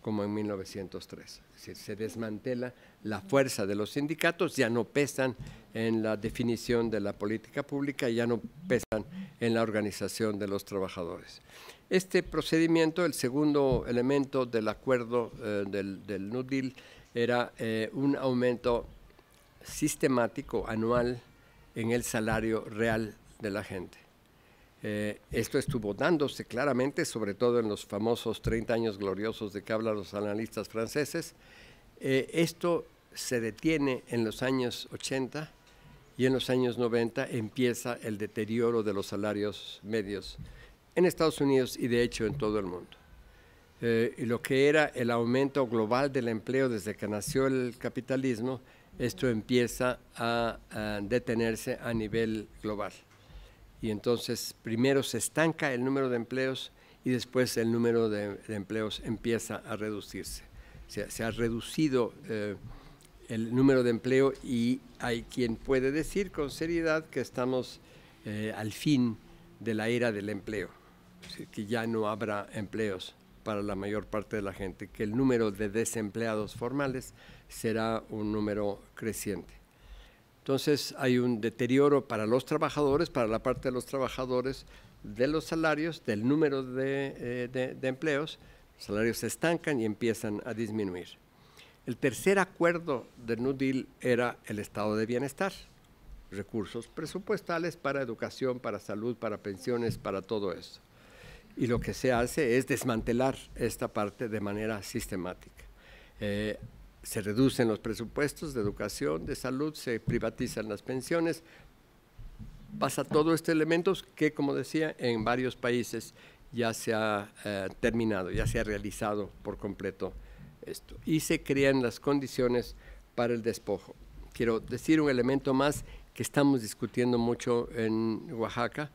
como en 1903. Es decir, se desmantela la fuerza de los sindicatos, ya no pesan en la definición de la política pública, ya no pesan en la organización de los trabajadores. Este procedimiento, el segundo elemento del acuerdo del New Deal, era un aumento sistemático anual en el salario real de la gente. Esto estuvo dándose claramente, sobre todo en los famosos 30 años gloriosos de que hablan los analistas franceses. Esto se detiene en los años 80 y en los años 90 empieza el deterioro de los salarios medios en Estados Unidos y de hecho en todo el mundo. Y lo que era el aumento global del empleo desde que nació el capitalismo, esto empieza a detenerse a nivel global. Y entonces primero se estanca el número de empleos y después el número de empleos empieza a reducirse. O sea, se ha reducido el número de empleo y hay quien puede decir con seriedad que estamos al fin de la era del empleo, es decir, que ya no habrá empleos para la mayor parte de la gente, que el número de desempleados formales será un número creciente. Entonces hay un deterioro para los trabajadores, para la parte de los trabajadores, de los salarios, del número de empleos. Los salarios se estancan y empiezan a disminuir. El tercer acuerdo del New Deal era el estado de bienestar, recursos presupuestales para educación, para salud, para pensiones, para todo esto. Y lo que se hace es desmantelar esta parte de manera sistemática. Se reducen los presupuestos de educación, de salud, se privatizan las pensiones, pasa todo este elementos que, como decía, en varios países ya se ha terminado, ya se ha realizado por completo esto. Y se crean las condiciones para el despojo. Quiero decir un elemento más que estamos discutiendo mucho en Oaxaca,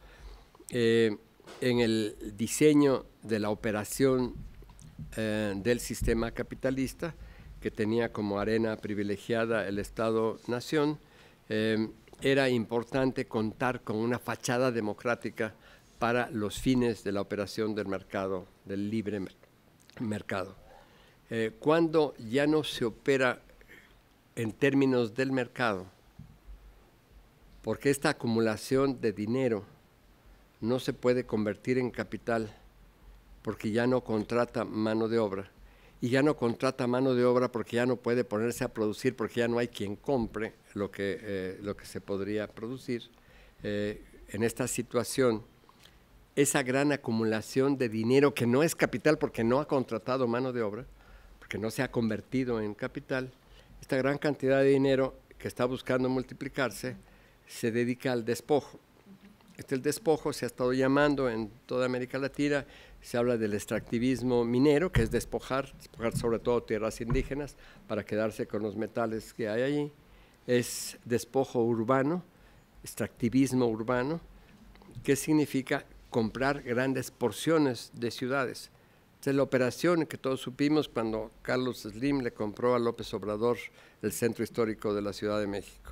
en el diseño de la operación del sistema capitalista, que tenía como arena privilegiada el Estado-Nación, era importante contar con una fachada democrática para los fines de la operación del mercado, del libre mercado. Cuando ya no se opera en términos del mercado, porque esta acumulación de dinero no se puede convertir en capital, porque ya no contrata mano de obra, y ya no contrata mano de obra porque ya no puede ponerse a producir, porque ya no hay quien compre lo que se podría producir. En esta situación, esa gran acumulación de dinero que no es capital porque no ha contratado mano de obra, porque no se ha convertido en capital, esta gran cantidad de dinero que está buscando multiplicarse se dedica al despojo. El despojo se ha estado llamando en toda América Latina, se habla del extractivismo minero, que es despojar sobre todo tierras indígenas para quedarse con los metales que hay allí. Es despojo urbano, extractivismo urbano, que significa comprar grandes porciones de ciudades. Esta es la operación que todos supimos cuando Carlos Slim le compró a López Obrador el centro histórico de la Ciudad de México.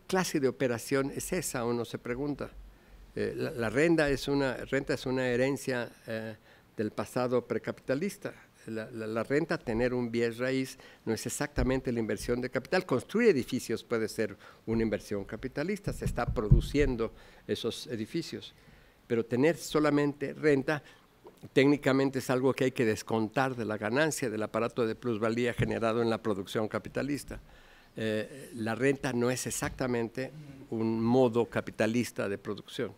clase de operación es esa? Uno se pregunta. La renta es una herencia del pasado precapitalista. La renta, tener un bien raíz, no es exactamente la inversión de capital. Construir edificios puede ser una inversión capitalista, se está produciendo esos edificios. Pero tener solamente renta, técnicamente es algo que hay que descontar de la ganancia del aparato de plusvalía generado en la producción capitalista. La renta no es exactamente un modo capitalista de producción.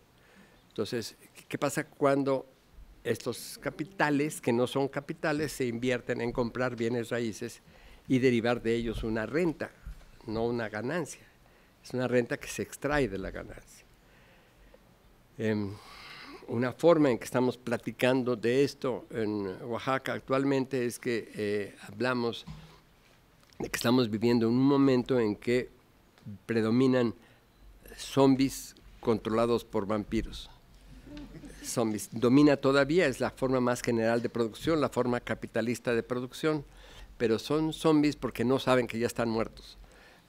Entonces, ¿qué pasa cuando estos capitales, que no son capitales, se invierten en comprar bienes raíces y derivar de ellos una renta, no una ganancia? Es una renta que se extrae de la ganancia. Una forma en que estamos platicando de esto en Oaxaca actualmente es que hablamos de que estamos viviendo un momento en que predominan zombies controlados por vampiros. Zombies. Domina todavía, es la forma más general de producción, la forma capitalista de producción, pero son zombies porque no saben que ya están muertos.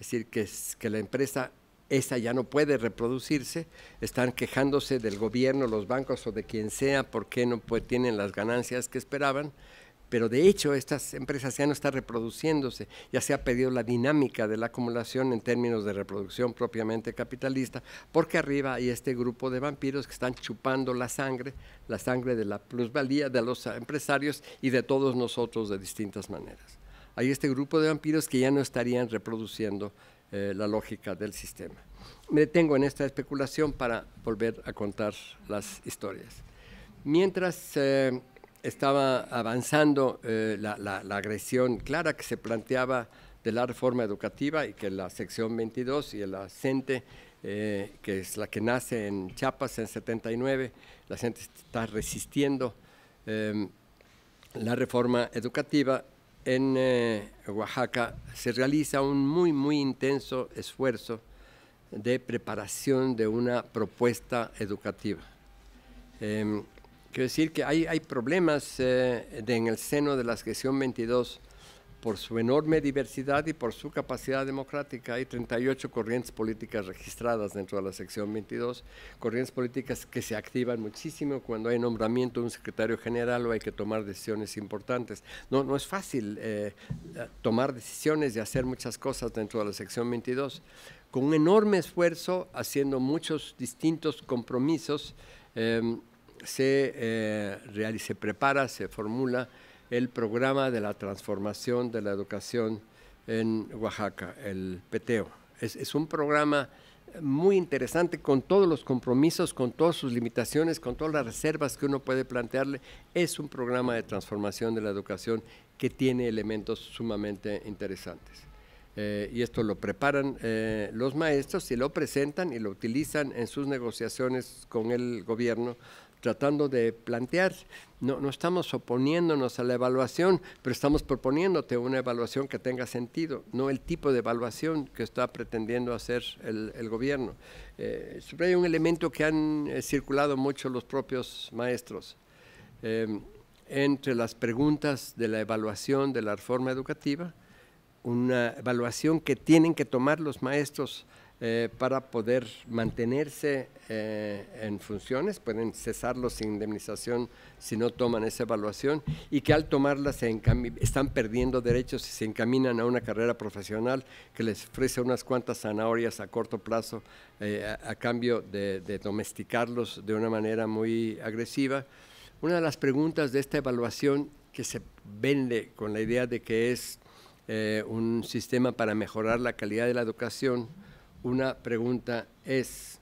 Es decir, que la empresa esa ya no puede reproducirse, están quejándose del gobierno, los bancos o de quien sea porque no tienen las ganancias que esperaban, pero de hecho estas empresas ya no están reproduciéndose, ya se ha perdido la dinámica de la acumulación en términos de reproducción propiamente capitalista, porque arriba hay este grupo de vampiros que están chupando la sangre de la plusvalía de los empresarios y de todos nosotros de distintas maneras. Hay este grupo de vampiros que ya no estarían reproduciendo la lógica del sistema. Me detengo en esta especulación para volver a contar las historias. Mientras estaba avanzando la agresión clara que se planteaba de la reforma educativa y que la sección 22 y la CENTE, que es la que nace en Chiapas en 79, la CENTE está resistiendo la reforma educativa. En Oaxaca se realiza un muy intenso esfuerzo de preparación de una propuesta educativa. Quiero decir que hay problemas en el seno de la sección 22 por su enorme diversidad y por su capacidad democrática. Hay 38 corrientes políticas registradas dentro de la sección 22, corrientes políticas que se activan muchísimo cuando hay nombramiento de un secretario general o hay que tomar decisiones importantes. No es fácil tomar decisiones y hacer muchas cosas dentro de la sección 22. Con un enorme esfuerzo, haciendo muchos distintos compromisos, se prepara, se formula el programa de la transformación de la educación en Oaxaca, el PTEO. Es un programa muy interesante con todos los compromisos, con todas sus limitaciones, con todas las reservas que uno puede plantearle. Es un programa de transformación de la educación que tiene elementos sumamente interesantes. Y esto lo preparan los maestros y lo presentan y lo utilizan en sus negociaciones con el gobierno, tratando de plantear, no estamos oponiéndonos a la evaluación, pero estamos proponiéndote una evaluación que tenga sentido, no el tipo de evaluación que está pretendiendo hacer el gobierno. Hay un elemento que han circulado mucho los propios maestros. Entre las preguntas de la evaluación de la reforma educativa, una evaluación que tienen que tomar los maestros para poder mantenerse en funciones, pueden cesarlos sin indemnización si no toman esa evaluación, y que al tomarla están perdiendo derechos y se encaminan a una carrera profesional que les ofrece unas cuantas zanahorias a corto plazo a cambio de domesticarlos de una manera muy agresiva. Una de las preguntas de esta evaluación, que se vende con la idea de que es un sistema para mejorar la calidad de la educación, una pregunta es: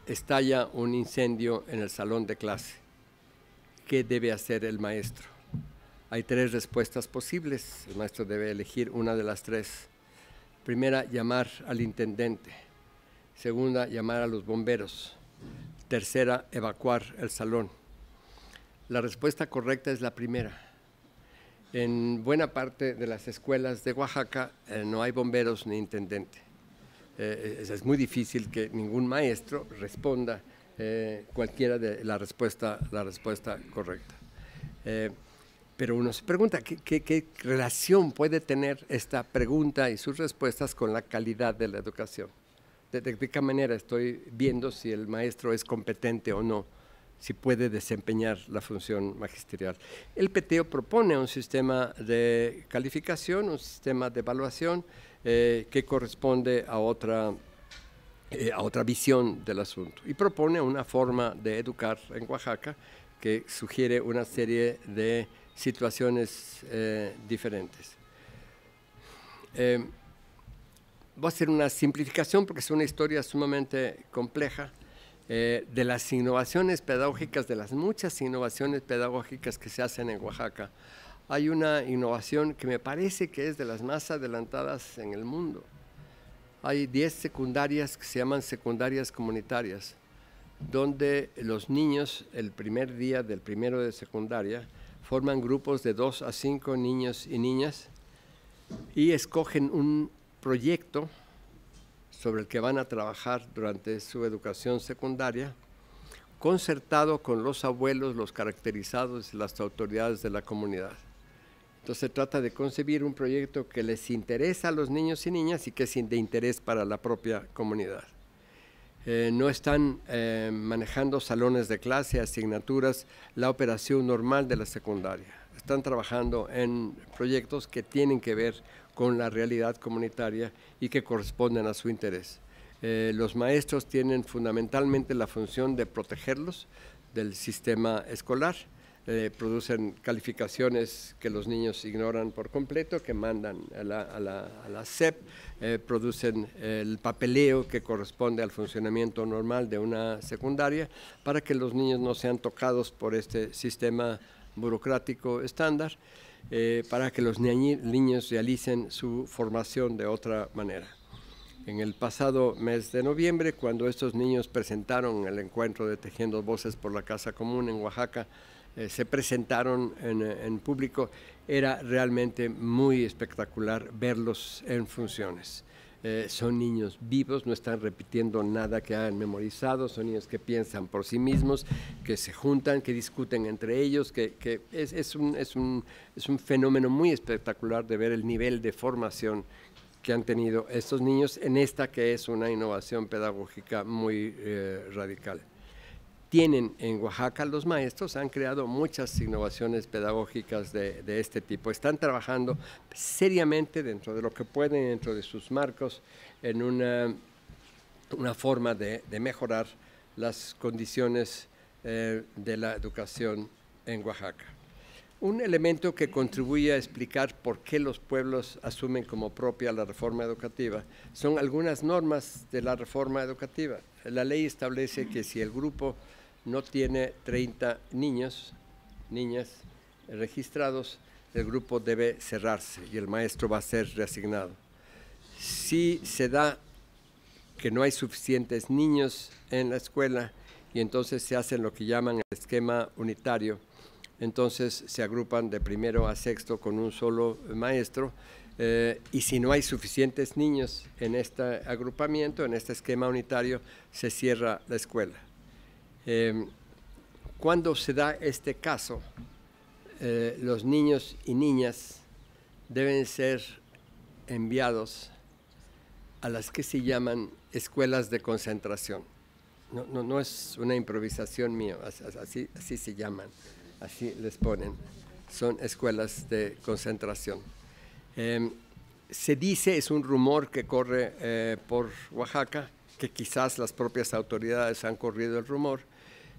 estalla un incendio en el salón de clase, ¿qué debe hacer el maestro? Hay tres respuestas posibles, el maestro debe elegir una de las tres. Primera, llamar al intendente. Segunda, llamar a los bomberos. Tercera, evacuar el salón. La respuesta correcta es la primera. En buena parte de las escuelas de Oaxaca no hay bomberos ni intendente. Es muy difícil que ningún maestro responda cualquiera de la respuesta correcta. Pero uno se pregunta, ¿qué relación puede tener esta pregunta y sus respuestas con la calidad de la educación? de qué manera estoy viendo si el maestro es competente o no, si puede desempeñar la función magisterial. El PTO propone un sistema de calificación, un sistema de evaluación que corresponde a otra visión del asunto, y propone una forma de educar en Oaxaca que sugiere una serie de situaciones diferentes. Voy a hacer una simplificación porque es una historia sumamente compleja de las innovaciones pedagógicas, de las muchas innovaciones pedagógicas que se hacen en Oaxaca. Hay una innovación que me parece que es de las más adelantadas en el mundo. Hay 10 secundarias que se llaman secundarias comunitarias, donde los niños, el primer día del primero de secundaria, forman grupos de 2 a 5 niños y niñas y escogen un proyecto sobre el que van a trabajar durante su educación secundaria, concertado con los abuelos, los caracterizados y las autoridades de la comunidad. Entonces se trata de concebir un proyecto que les interesa a los niños y niñas y que es de interés para la propia comunidad. No están manejando salones de clase, asignaturas, la operación normal de la secundaria. Están trabajando en proyectos que tienen que ver con la realidad comunitaria y que corresponden a su interés. Los maestros tienen fundamentalmente la función de protegerlos del sistema escolar. Producen calificaciones que los niños ignoran por completo, que mandan a la SEP, producen el papeleo que corresponde al funcionamiento normal de una secundaria para que los niños no sean tocados por este sistema burocrático estándar, para que los niños realicen su formación de otra manera. En el pasado mes de noviembre, cuando estos niños presentaron el encuentro de Tejiendo Voces por la Casa Común en Oaxaca, se presentaron en público, era realmente muy espectacular verlos en funciones. Son niños vivos, no están repitiendo nada que hayan memorizado, son niños que piensan por sí mismos, que se juntan, que discuten entre ellos, que es un fenómeno muy espectacular de ver el nivel de formación que han tenido estos niños en esta que es una innovación pedagógica muy radical. Tienen en Oaxaca, los maestros han creado muchas innovaciones pedagógicas de este tipo. Están trabajando seriamente dentro de lo que pueden, dentro de sus marcos, en una forma de mejorar las condiciones de la educación en Oaxaca. Un elemento que contribuye a explicar por qué los pueblos asumen como propia la reforma educativa son algunas normas de la reforma educativa. La ley establece que si el grupo no tiene 30 niños, niñas registrados, el grupo debe cerrarse y el maestro va a ser reasignado. Si se da que no hay suficientes niños en la escuela y entonces se hace lo que llaman el esquema unitario, entonces se agrupan de primero a sexto con un solo maestro, y si no hay suficientes niños en este agrupamiento, en este esquema unitario, se cierra la escuela. Cuando se da este caso, los niños y niñas deben ser enviados a las que se llaman escuelas de concentración. No es una improvisación mía, así se llaman, así les ponen, son escuelas de concentración. Se dice, es un rumor que corre por Oaxaca, que quizás las propias autoridades han corrido el rumor,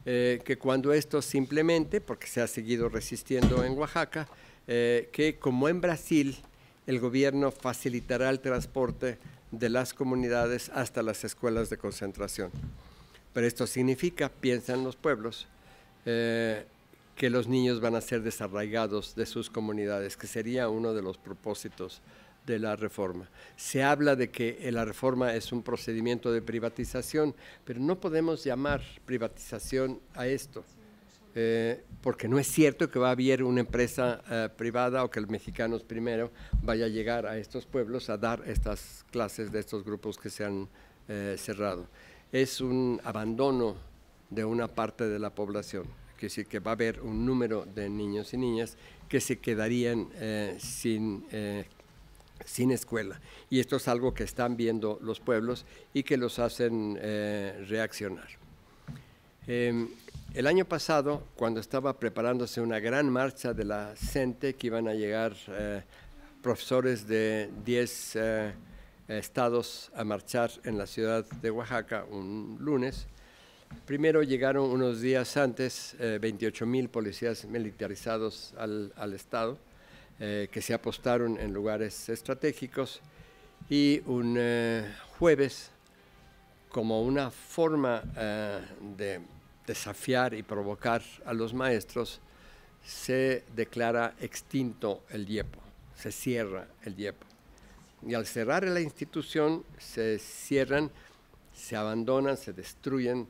que cuando esto se implemente, porque se ha seguido resistiendo en Oaxaca, que como en Brasil, el gobierno facilitará el transporte de las comunidades hasta las escuelas de concentración. Pero esto significa, piensan los pueblos, que los niños van a ser desarraigados de sus comunidades, que sería uno de los propósitos de la reforma. Se habla de que la reforma es un procedimiento de privatización, pero no podemos llamar privatización a esto, porque no es cierto que va a haber una empresa privada o que el Mexicanos Primero vaya a llegar a estos pueblos a dar estas clases de estos grupos que se han cerrado. Es un abandono de una parte de la población, que sí que va a haber un número de niños y niñas que se quedarían sin sin escuela. Y esto es algo que están viendo los pueblos y que los hacen reaccionar. El año pasado, cuando estaba preparándose una gran marcha de la CENTE, que iban a llegar profesores de 10 estados a marchar en la ciudad de Oaxaca un lunes, primero llegaron unos días antes 28,000 policías militarizados al estado, que se apostaron en lugares estratégicos, y un jueves, como una forma de desafiar y provocar a los maestros, se declara extinto el IEPO, se cierra el IEPO. Y al cerrar la institución, se cierran, se abandonan, se destruyen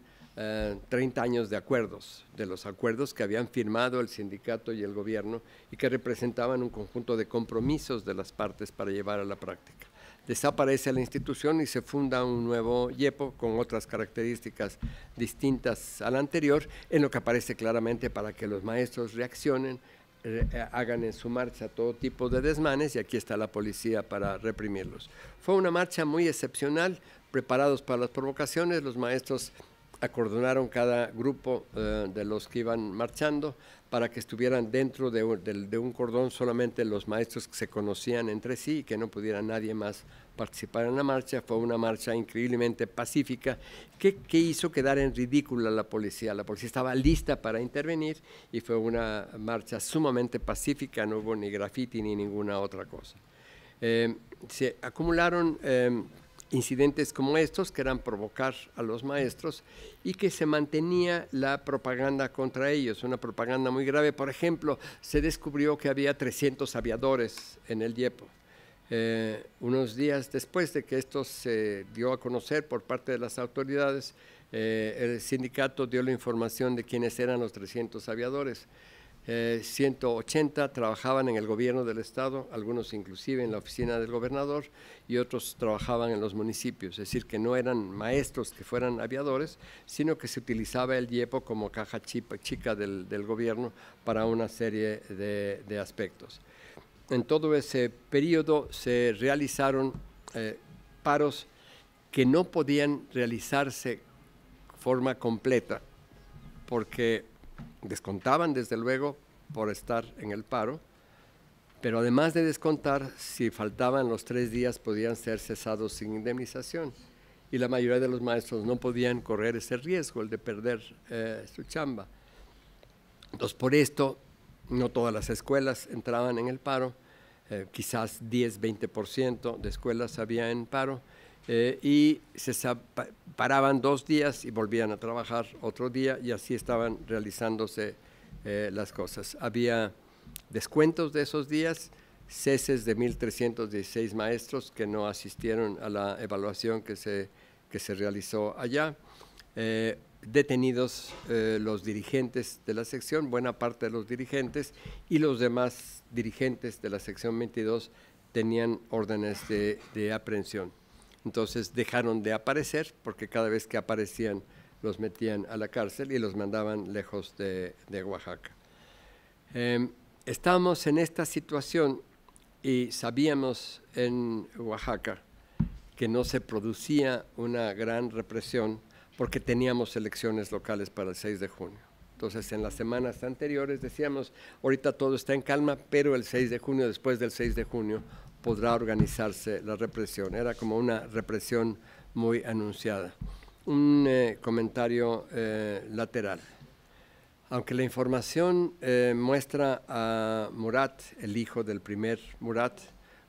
30 años de los acuerdos que habían firmado el sindicato y el gobierno y que representaban un conjunto de compromisos de las partes para llevar a la práctica. Desaparece la institución y se funda un nuevo IEPO con otras características distintas al anterior, en lo que aparece claramente para que los maestros reaccionen, hagan en su marcha todo tipo de desmanes, y aquí está la policía para reprimirlos. Fue una marcha muy excepcional, preparados para las provocaciones. Los maestros acordonaron cada grupo de los que iban marchando para que estuvieran dentro de un cordón solamente los maestros que se conocían entre sí y que no pudiera nadie más participar en la marcha. Fue una marcha increíblemente pacífica que hizo quedar en ridículo a la policía. La policía estaba lista para intervenir y fue una marcha sumamente pacífica, no hubo ni grafiti ni ninguna otra cosa. Se acumularon incidentes como estos, que eran provocar a los maestros, y que se mantenía la propaganda contra ellos, una propaganda muy grave. Por ejemplo, se descubrió que había 300 aviadores en el IEPO. Unos días después de que esto se dio a conocer por parte de las autoridades, el sindicato dio la información de quiénes eran los 300 aviadores. 180 trabajaban en el gobierno del estado, algunos inclusive en la oficina del gobernador, y otros trabajaban en los municipios. Es decir, que no eran maestros que fueran aviadores, sino que se utilizaba el IEPO como caja chica del gobierno para una serie de aspectos. En todo ese periodo se realizaron paros que no podían realizarse de forma completa, porque descontaban desde luego por estar en el paro, pero además de descontar, si faltaban los 3 días podían ser cesados sin indemnización, y la mayoría de los maestros no podían correr ese riesgo, el de perder su chamba. Entonces, por esto, no todas las escuelas entraban en el paro, quizás 10-20% de escuelas había en paro, y se paraban 2 días y volvían a trabajar otro día, y así estaban realizándose las cosas. Había descuentos de esos días, ceses de 1,316 maestros que no asistieron a la evaluación que se realizó allá, detenidos los dirigentes de la sección, buena parte de los dirigentes, y los demás dirigentes de la sección 22 tenían órdenes de aprehensión. Entonces dejaron de aparecer, porque cada vez que aparecían los metían a la cárcel y los mandaban lejos de Oaxaca. Estábamos en esta situación y sabíamos en Oaxaca que no se producía una gran represión porque teníamos elecciones locales para el 6 de junio. Entonces, en las semanas anteriores decíamos, ahorita todo está en calma, pero el 6 de junio, después del 6 de junio, podrá organizarse la represión. Era como una represión muy anunciada. Un comentario lateral. Aunque la información muestra a Murat, el hijo del primer Murat,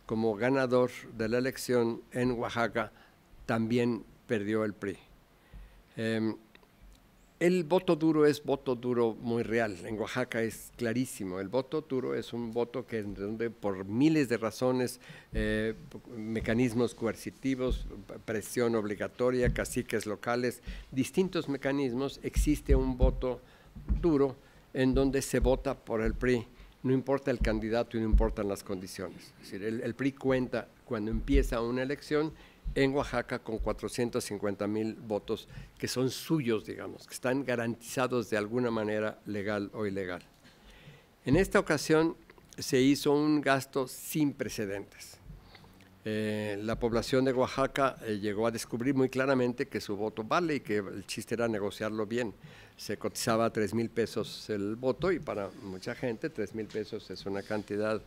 como ganador de la elección en Oaxaca, también perdió el PRI. El voto duro es voto duro muy real. En Oaxaca es clarísimo. El voto duro es un voto que por miles de razones, mecanismos coercitivos, presión obligatoria, caciques locales, distintos mecanismos, existe un voto duro en donde se vota por el PRI. No importa el candidato y no importan las condiciones. Es decir, el PRI cuenta cuando empieza una elección en Oaxaca con 450,000 votos que son suyos, digamos, que están garantizados de alguna manera legal o ilegal. En esta ocasión se hizo un gasto sin precedentes. La población de Oaxaca llegó a descubrir muy claramente que su voto vale y que el chiste era negociarlo bien. Se cotizaba a 3,000 pesos el voto y para mucha gente 3,000 pesos es una cantidad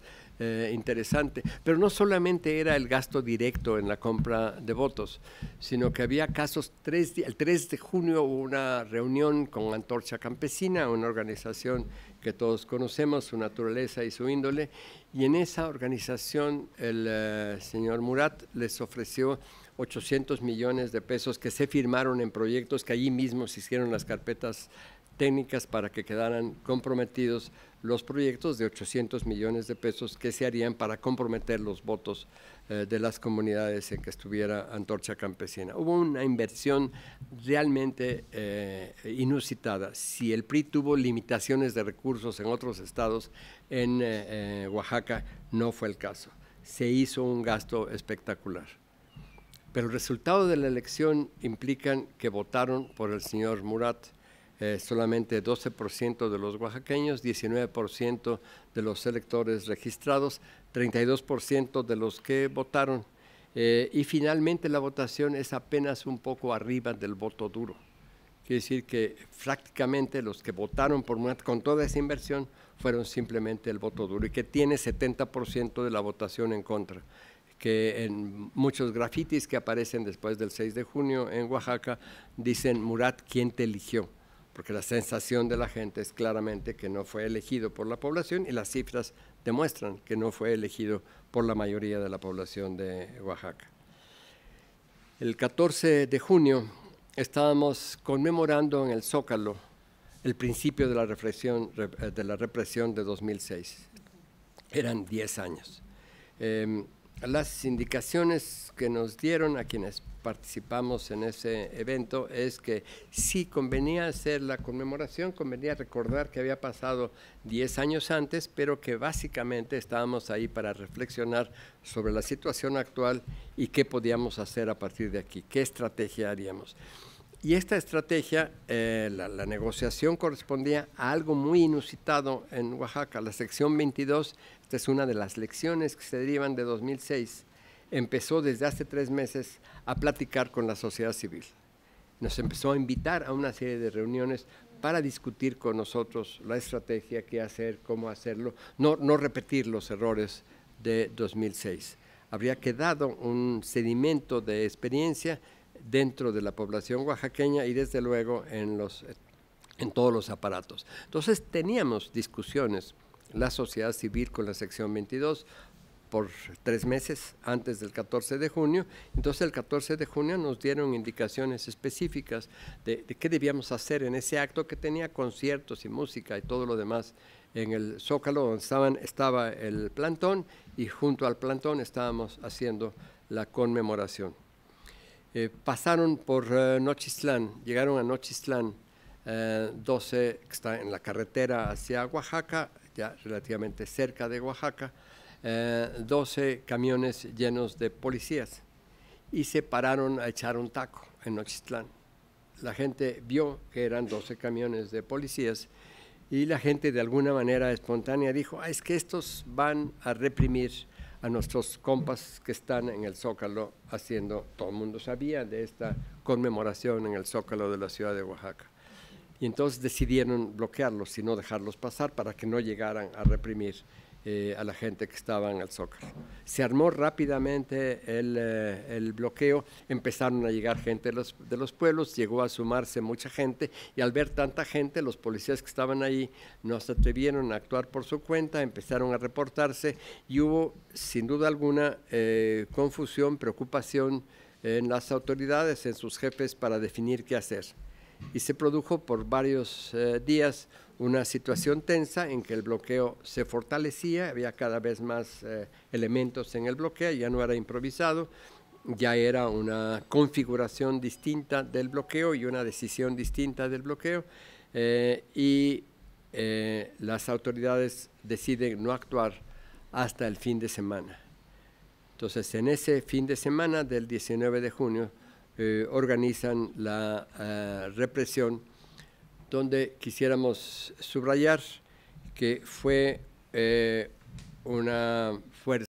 interesante. Pero no solamente era el gasto directo en la compra de votos, sino que había casos, el 3 de junio hubo una reunión con Antorcha Campesina, una organización que todos conocemos, su naturaleza y su índole, y en esa organización el señor Murat les ofreció 800 millones de pesos que se firmaron en proyectos que allí mismo se hicieron las carpetas técnicas para que quedaran comprometidos los proyectos de 800 millones de pesos que se harían para comprometer los votos de las comunidades en que estuviera Antorcha Campesina. Hubo una inversión realmente inusitada. Si el PRI tuvo limitaciones de recursos en otros estados, en Oaxaca no fue el caso. Se hizo un gasto espectacular. Pero el resultado de la elección implican que votaron por el señor Murat solamente 12% de los oaxaqueños, 19% de los electores registrados, 32% de los que votaron. Y finalmente la votación es apenas un poco arriba del voto duro. Quiere decir que prácticamente los que votaron por Murat con toda esa inversión fueron simplemente el voto duro y que tiene 70% de la votación en contra. Que en muchos grafitis que aparecen después del 6 de junio en Oaxaca dicen Murat, ¿quién te eligió? Porque la sensación de la gente es claramente que no fue elegido por la población y las cifras demuestran que no fue elegido por la mayoría de la población de Oaxaca. El 14 de junio estábamos conmemorando en el Zócalo el principio de la represión de 2006. Eran 10 años. Las indicaciones que nos dieron a quienes participamos en ese evento es que sí convenía hacer la conmemoración, convenía recordar que había pasado 10 años antes, pero que básicamente estábamos ahí para reflexionar sobre la situación actual y qué podíamos hacer a partir de aquí, qué estrategia haríamos. Y esta estrategia, la negociación correspondía a algo muy inusitado en Oaxaca. La sección 22, esta es una de las lecciones que se derivan de 2006, empezó desde hace 3 meses a platicar con la sociedad civil. Nos empezó a invitar a una serie de reuniones para discutir con nosotros la estrategia, qué hacer, cómo hacerlo, no repetir los errores de 2006. Habría quedado un sedimento de experiencia dentro de la población oaxaqueña y desde luego en todos los aparatos. Entonces teníamos discusiones, la sociedad civil con la sección 22 por 3 meses antes del 14 de junio, entonces el 14 de junio nos dieron indicaciones específicas de qué debíamos hacer en ese acto que tenía conciertos y música y todo lo demás en el Zócalo, donde estaba el plantón y junto al plantón estábamos haciendo la conmemoración. Pasaron por Nochistlán, llegaron a Nochistlán 12, que está en la carretera hacia Oaxaca, ya relativamente cerca de Oaxaca, 12 camiones llenos de policías y se pararon a echar un taco en Nochistlán. La gente vio que eran 12 camiones de policías y la gente de alguna manera espontánea dijo, es que estos van a reprimir a nuestros compas que están en el Zócalo haciendo, todo el mundo sabía de esta conmemoración en el Zócalo de la ciudad de Oaxaca. Y entonces decidieron bloquearlos y no dejarlos pasar para que no llegaran a reprimir a la gente que estaba en el Zócalo. Se armó rápidamente el bloqueo, empezaron a llegar gente de los pueblos, llegó a sumarse mucha gente y al ver tanta gente, los policías que estaban ahí no se atrevieron a actuar por su cuenta, empezaron a reportarse y hubo sin duda alguna confusión, preocupación en las autoridades, en sus jefes para definir qué hacer. Y se produjo por varios días una situación tensa en que el bloqueo se fortalecía, había cada vez más elementos en el bloqueo, ya no era improvisado, ya era una configuración distinta del bloqueo y una decisión distinta del bloqueo, y las autoridades deciden no actuar hasta el fin de semana. Entonces, en ese fin de semana del 19 de junio, organizan la represión, donde quisiéramos subrayar que fue una fuerza